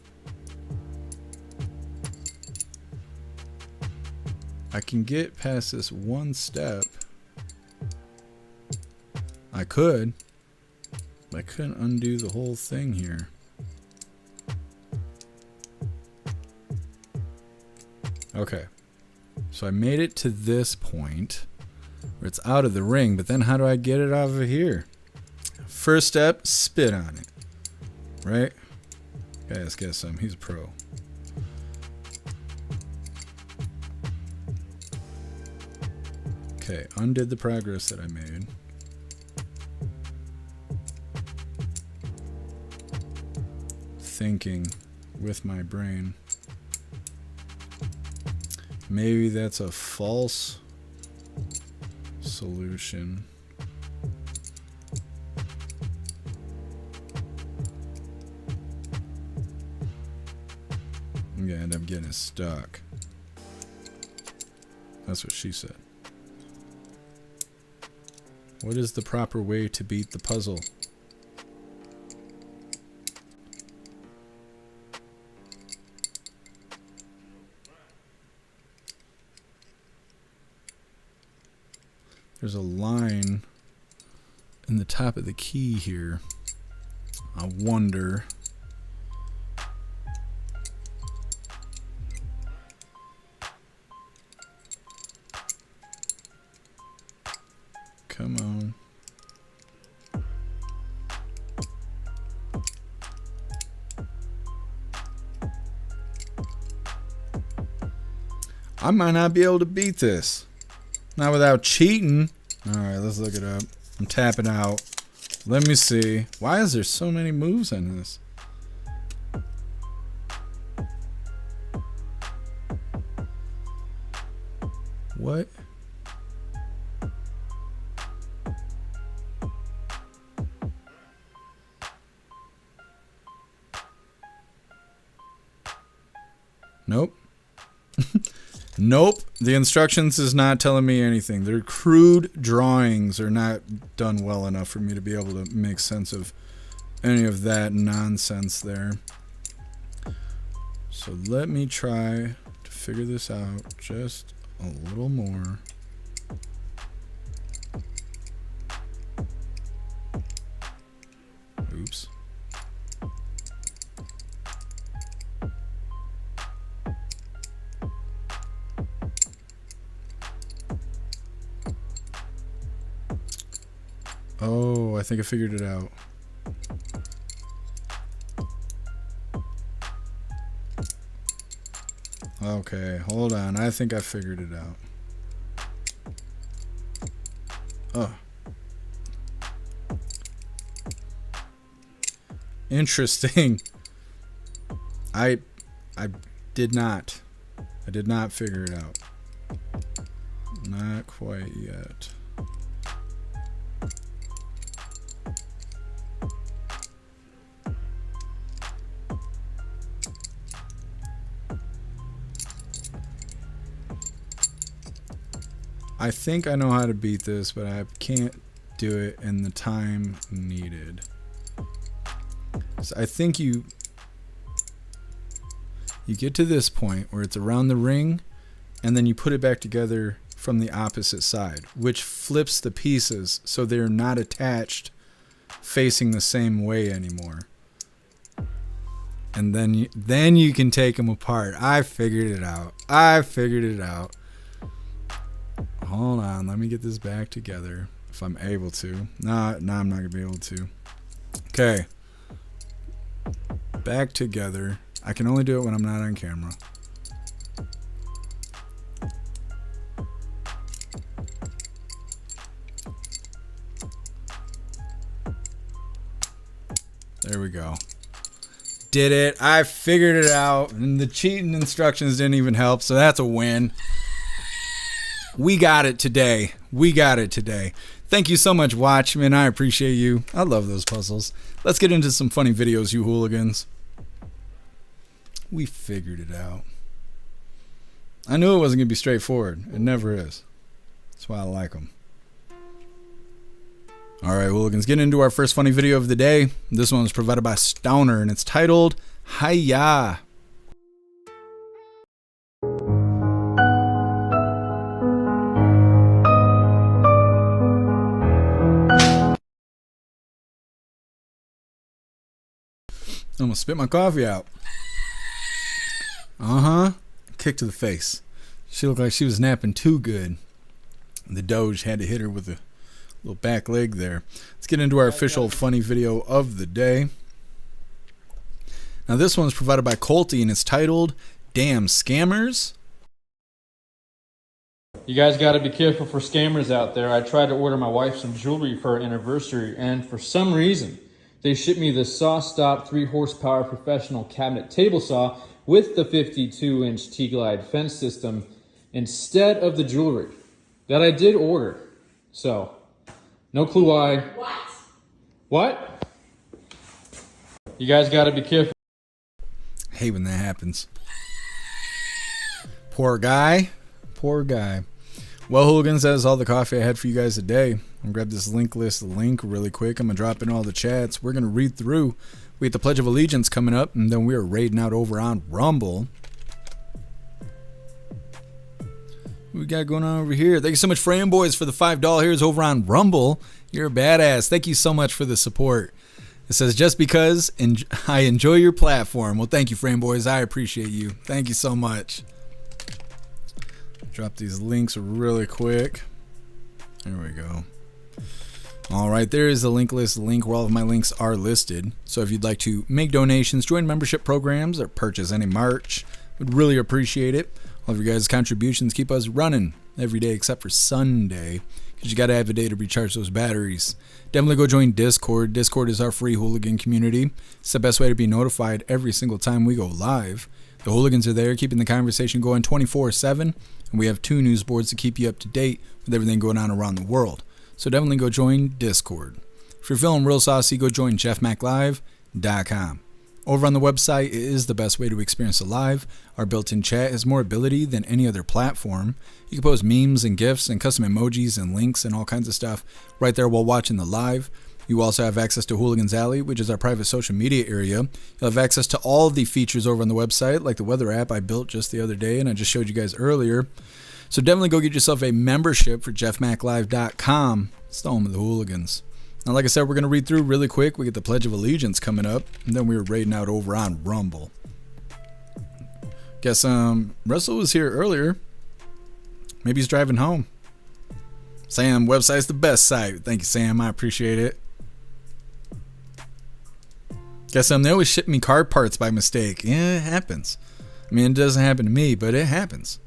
I can get past this one step. I could. But I couldn't undo the whole thing here. Okay. So I made it to this point where it's out of the ring, but then how do I get it out of here? First step, spit on it. Right? Guys, get some. He's a pro. Okay, undid the progress that I made. Thinking with my brain. Maybe that's a false solution. I'm gonna end up getting it stuck. That's what she said. What is the proper way to beat the puzzle? There's a line in the top of the key here. I wonder. Come on. I might not be able to beat this. Not without cheating. Alright, let's look it up. I'm tapping out. Let me see. Why is there so many moves on this? What? Nope. Nope. The instructions is not telling me anything. Their crude drawings are not done well enough for me to be able to make sense of any of that nonsense there. So let me try to figure this out just a little more. Oops. Oh, I think I figured it out. Okay, hold on. I think I figured it out. Oh. Interesting. I did not. I did not figure it out. Not quite yet. I think I know how to beat this, but I can't do it in the time needed. So I think you get to this point where it's around the ring, and then you put it back together from the opposite side, which flips the pieces so they're not attached facing the same way anymore. And then you can take them apart. I figured it out. I figured it out. Hold on, let me get this back together if I'm able to. No, I'm not gonna be able to. Okay. Back together. I can only do it when I'm not on camera. There we go. did it. I figured it out. And the cheating instructions didn't even help. So that's a win. We got it today. We got it today. Thank you so much, Watchmen. I appreciate you. I love those puzzles. Let's get into some funny videos, you hooligans. We figured it out. I knew it wasn't going to be straightforward. It never is. That's why I like them. All right, hooligans, getting into our first funny video of the day. This one was provided by Stoner, and it's titled, Hiya. I almost spit my coffee out. Kick to the face. She looked like she was napping too good. The Doge had to hit her with a little back leg there. Let's get into our official funny video of the day. Now this one's provided by Colty, and it's titled, Damn Scammers. You guys got to be careful for scammers out there. I tried to order my wife some jewelry for her anniversary, and for some reason, they shipped me the Saw Stop 3 horsepower professional cabinet table saw with the 52-inch T-Glide fence system instead of the jewelry that I did order. So, no clue why. What? You guys got to be careful. Hate when that happens. Poor guy. Poor guy. Well, hooligans, that is all the coffee I had for you guys today. I'm going to grab this link really quick. I'm going to drop in all the chats. We're going to read through. We have the Pledge of Allegiance coming up, and then we are raiding out over on Rumble. What we got going on over here? Thank you so much, Frame Boys, for the $5 here's over on Rumble. You're a badass. Thank you so much for the support. It says, just because I enjoy your platform. Well, thank you, Frame Boys. I appreciate you. Thank you so much. Drop these links really quick. There we go. All right, there is the link list, the link where all of my links are listed. So if you'd like to make donations, join membership programs, or purchase any merch, would really appreciate it. All of your guys' contributions keep us running every day except for Sunday, because you got to have a day to recharge those batteries. Definitely go join Discord. Discord is our free hooligan community. It's the best way to be notified every single time we go live. The hooligans are there keeping the conversation going 24/7, and we have 2 news boards to keep you up to date with everything going on around the world. So definitely go join Discord. If you're feeling real saucy, go join jeffmaclive.com. Over on the website, it is the best way to experience the live. Our built-in chat has more ability than any other platform. You can post memes and GIFs and custom emojis and links and all kinds of stuff right there while watching the live. You also have access to Hooligans Alley, which is our private social media area. You'll have access to all the features over on the website, like the weather app I built just the other day and I just showed you guys earlier. So definitely go get yourself a membership for jeffmaclive.com. It's the home of the hooligans. Now, like I said, we're going to read through really quick. We get the Pledge of Allegiance coming up, and then we were raiding out over on Rumble. Guess Russell was here earlier. Maybe he's driving home. Sam, website's the best site. Thank you, Sam. I appreciate it. Guess they always ship me car parts by mistake. Yeah, it happens. I mean, it doesn't happen to me, but it happens.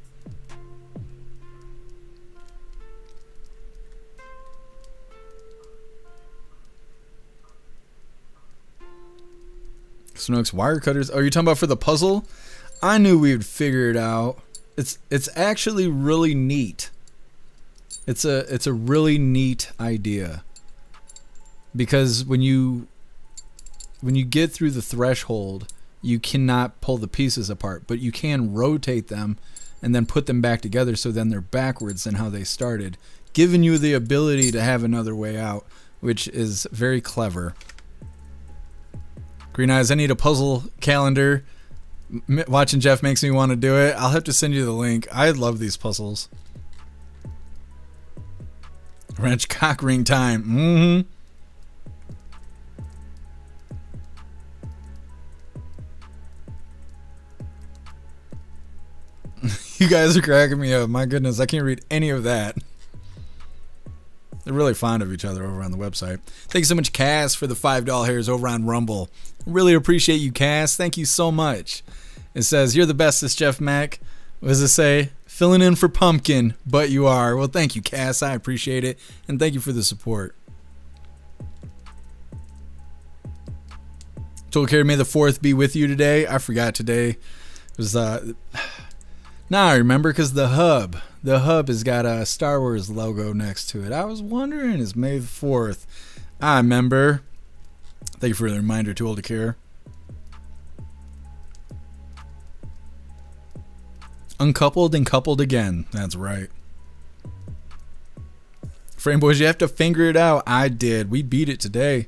Snook's wire cutters. Oh, you're talking about for the puzzle? I knew we would figure it out. It's actually really neat. It's a really neat idea. Because when you get through the threshold, you cannot pull the pieces apart, but you can rotate them and then put them back together so then they're backwards than how they started, giving you the ability to have another way out, which is very clever. Green Eyes, I need a puzzle calendar. Watching Jeff makes me want to do it. I'll have to send you the link. I love these puzzles. Wrench cock ring time. You guys are cracking me up. My goodness, I can't read any of that. They're really fond of each other over on the website. Thank you so much, Cass, for the $5 hairs over on Rumble. Really appreciate you, Cass. Thank you so much. It says, you're the bestest, Jeff Mac. What does it say? Filling in for Pumpkin, but you are. Well, thank you, Cass. I appreciate it. And thank you for the support. Total Care, may the 4th be with you today. I forgot today. It was, now I remember because the hub has got a Star Wars logo next to it. I was wondering, is May the 4th? I remember. Thank you for the reminder, Total Care. Uncoupled and coupled again. That's right. Frame boys, you have to finger it out. I did. We beat it today.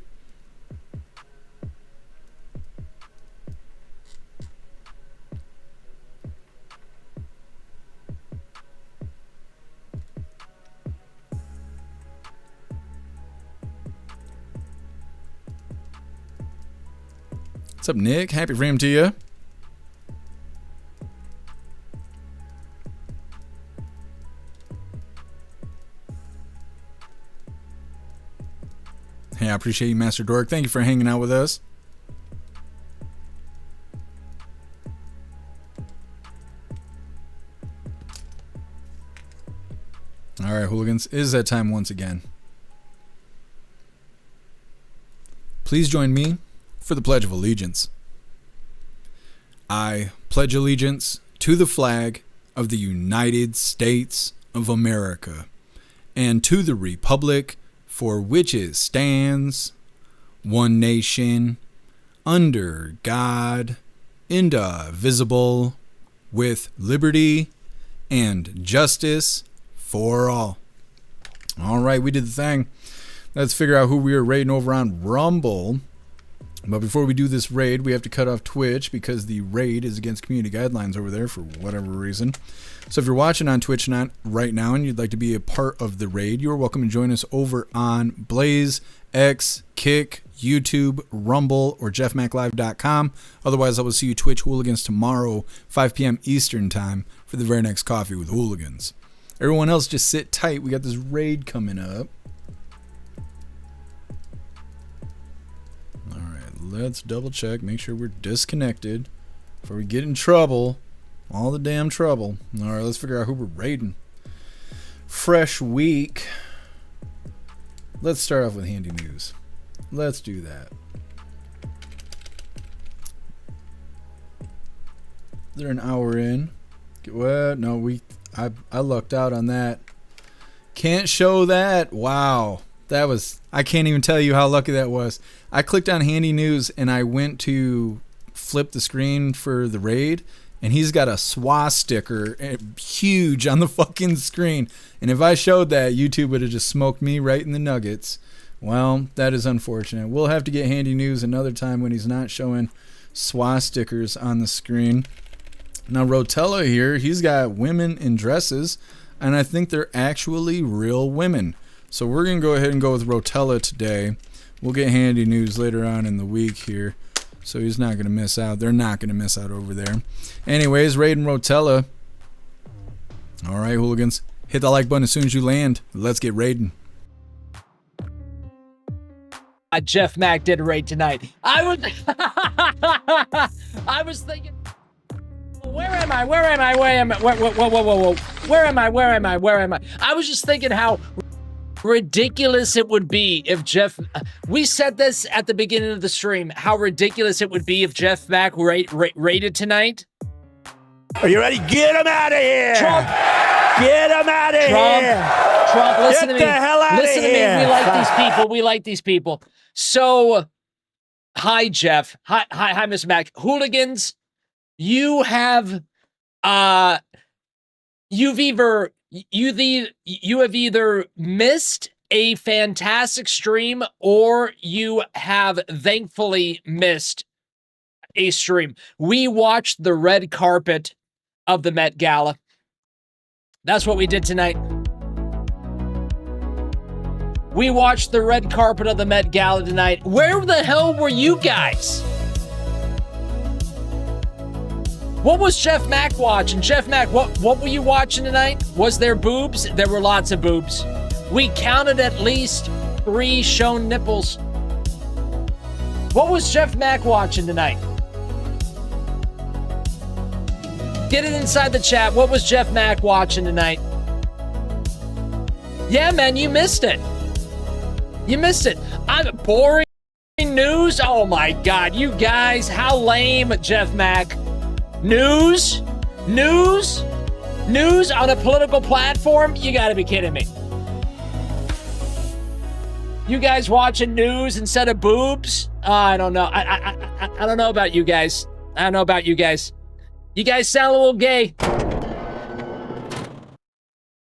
What's up, Nick? Happy frame to you. Hey, I appreciate you, Master Dork. Thank you for hanging out with us. All right, hooligans, it is that time once again. Please join me for the Pledge of Allegiance. I pledge allegiance to the flag of the United States of America and to the republic for which it stands, one nation, under God, indivisible, with liberty and justice for all. All right, we did the thing. Let's figure out who we are raiding over on Rumble. But before we do this raid, we have to cut off Twitch because the raid is against community guidelines over there for whatever reason. So if you're watching on Twitch right now and you'd like to be a part of the raid, you're welcome to join us over on Blaze, X, Kick, YouTube, Rumble, or jeffmaclive.com. Otherwise, I will see you Twitch Hooligans tomorrow, 5 p.m. Eastern time for the very next Coffee with Hooligans. Everyone else just sit tight. We got this raid coming up. Let's double check, make sure we're disconnected before we get in trouble. All the damn trouble. All right, let's figure out who we're raiding. Fresh week. Let's start off with handy news. Let's do that. They're an hour in. What? No, I lucked out on that. Can't show that. Wow. That was, I can't even tell you how lucky that was. I clicked on handy news and I went to flip the screen for the raid, and he's got a SWA sticker huge on the fucking screen. And if I showed that, YouTube would have just smoked me right in the nuggets. Well, that is unfortunate. We'll have to get handy news another time when he's not showing SWA stickers on the screen. Now, Rotella here, he's got women in dresses, and I think they're actually real women. So we're going to go ahead and go with Rotella today. We'll get handy news later on in the week here. So he's not going to miss out. They're not going to miss out over there. Anyways, raiding Rotella. All right, hooligans. Hit the like button as soon as you land. Let's get raiding. Jeff Mack did a raid tonight. I was thinking, where am I? Where am I? Where am I? Whoa. Where am I? Where am I? Where am I? I was just thinking how ridiculous it would be if we said this at the beginning of the stream, how ridiculous it would be if Jeff Mack raided tonight. Are you ready? Get him out of here! Trump! Get him out of here! Trump, listen to me. Get the hell out of Listen to here! me. We like these people. We like these people. So, hi, Jeff. Hi, Mr. Mack. Hooligans, you have you have either missed a fantastic stream or you have thankfully missed a stream. We watched the red carpet of the Met Gala. That's what we did tonight. We watched the red carpet of the Met Gala tonight. Where the hell were you guys? What was Jeff Mack watching? Jeff Mack, what were you watching tonight? Was there boobs? There were lots of boobs. We counted at least 3 shown nipples. What was Jeff Mack watching tonight? Get it inside the chat. What was Jeff Mack watching tonight? Yeah, man, you missed it. You missed it. I'm boring news? Oh my God, you guys, how lame, Jeff Mack. News on a political platform? You gotta be kidding me. You guys watching news instead of boobs? I don't know. I don't know about you guys. I don't know about you guys. You guys sound a little gay.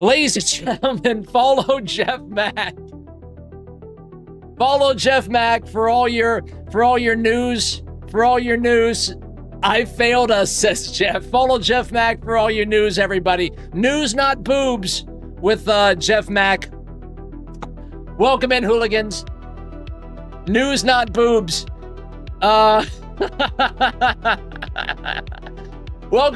Ladies and gentlemen, follow Jeff Mack. Follow Jeff Mack for all your news. For all your news. I failed us, says Jeff. Follow Jeff Mack for all your news, everybody. News, not boobs, with Jeff Mack. Welcome in, hooligans. News, not boobs. Welcome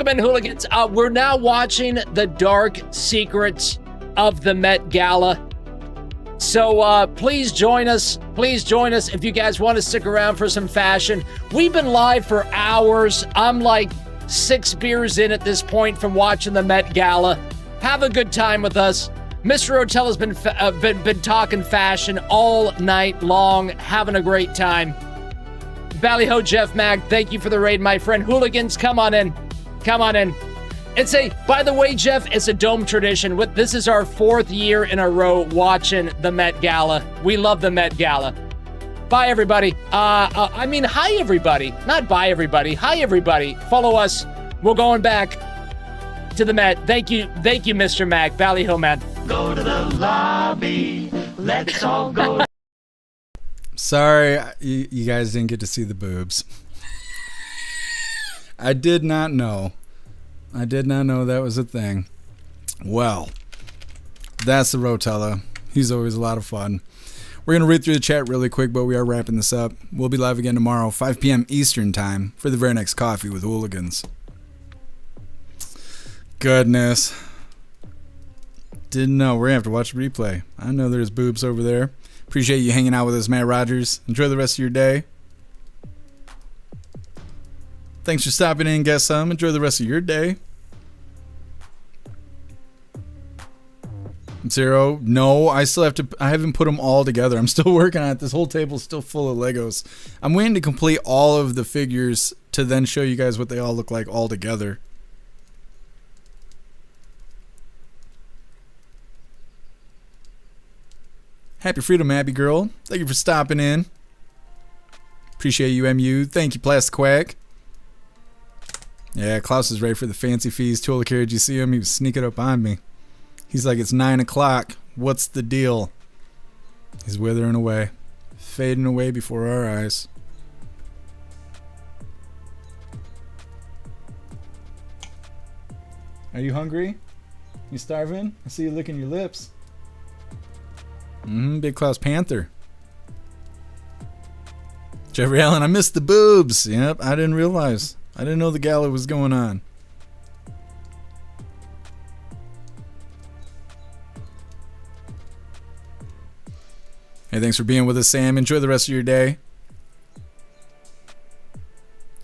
in, hooligans. We're now watching the dark secrets of the Met Gala. So please join us. Please join us if you guys want to stick around for some fashion. We've been live for hours. I'm like 6 beers in at this point from watching the Met Gala. Have a good time with us. Mr. Hotel has been talking fashion all night long, having a great time. Ballyho Jeff Mack, thank you for the raid, my friend. Hooligans, come on in. Come on in. By the way, Jeff, it's a dome tradition. This is our 4th year in a row watching the Met Gala. We love the Met Gala. Bye, everybody. Hi, everybody. Not bye, everybody. Hi, everybody. Follow us. We're going back to the Met. Thank you, Mr. Mack. Ballyho, man. Go to the lobby. Let's all go. Sorry, you guys didn't get to see the boobs. I did not know that was a thing. Well, that's the Rotella. He's always a lot of fun. We're going to read through the chat really quick, but we are wrapping this up. We'll be live again tomorrow, 5 p.m. Eastern time, for the very next Coffee with Hooligans. Goodness. Didn't know. We're going to have to watch the replay. I know there's boobs over there. Appreciate you hanging out with us, Matt Rogers. Enjoy the rest of your day. Thanks for stopping in, guess some. Enjoy the rest of your day. Zero. No, I haven't put them all together. I'm still working on it. This whole table's still full of Legos. I'm waiting to complete all of the figures to then show you guys what they all look like all together. Happy Freedom, Abby Girl. Thank you for stopping in. Appreciate you, MU. Thank you, Plastic Quack. Yeah, Klaus is ready for the fancy fees. Tooliker, did you see him? He was sneaking up on me. He's like, it's 9 o'clock. What's the deal? He's withering away. Fading away before our eyes. Are you hungry? You starving? I see you licking your lips. Big Klaus Panther. Jeffrey Allen, I missed the boobs. Yep, I didn't realize. I didn't know the gala was going on. Hey, thanks for being with us, Sam. Enjoy the rest of your day.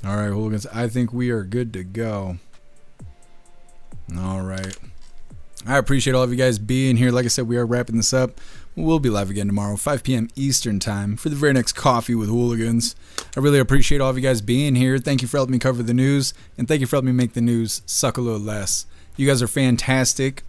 All right, hooligans. I think we are good to go. All right. I appreciate all of you guys being here. Like I said, we are wrapping this up. We'll be live again tomorrow, 5 p.m. Eastern time, for the very next Coffee with Hooligans. I really appreciate all of you guys being here. Thank you for helping me cover the news, and thank you for helping me make the news suck a little less. You guys are fantastic.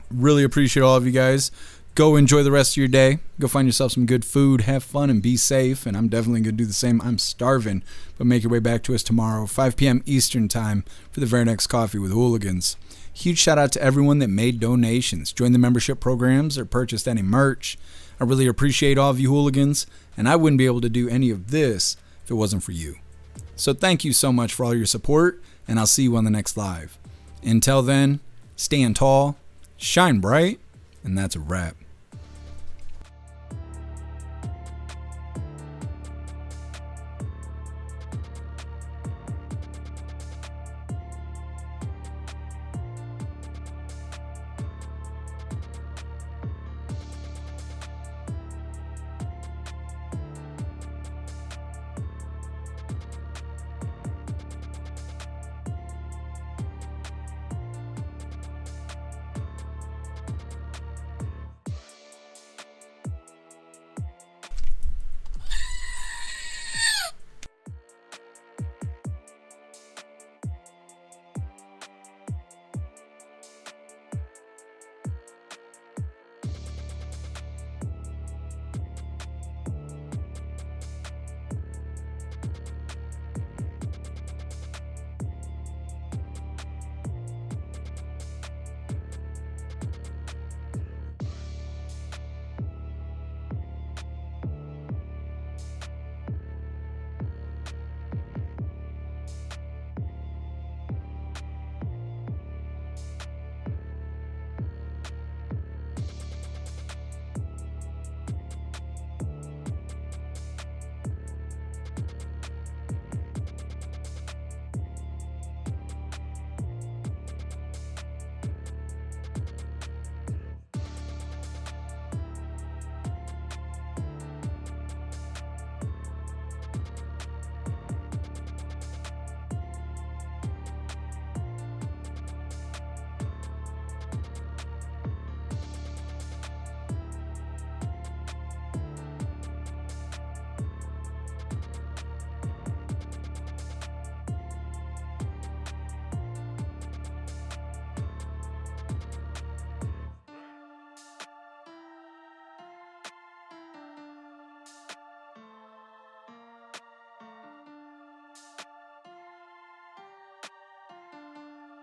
Really appreciate all of you guys. Go enjoy the rest of your day. Go find yourself some good food, have fun, and be safe. And I'm definitely going to do the same. I'm starving. But make your way back to us tomorrow, 5 p.m. Eastern time, for the very next Coffee with Hooligans. Huge shout out to everyone that made donations, joined the membership programs, or purchased any merch. I really appreciate all of you hooligans, and I wouldn't be able to do any of this if it wasn't for you. So thank you so much for all your support, and I'll see you on the next live. Until then, stand tall, shine bright, and that's a wrap.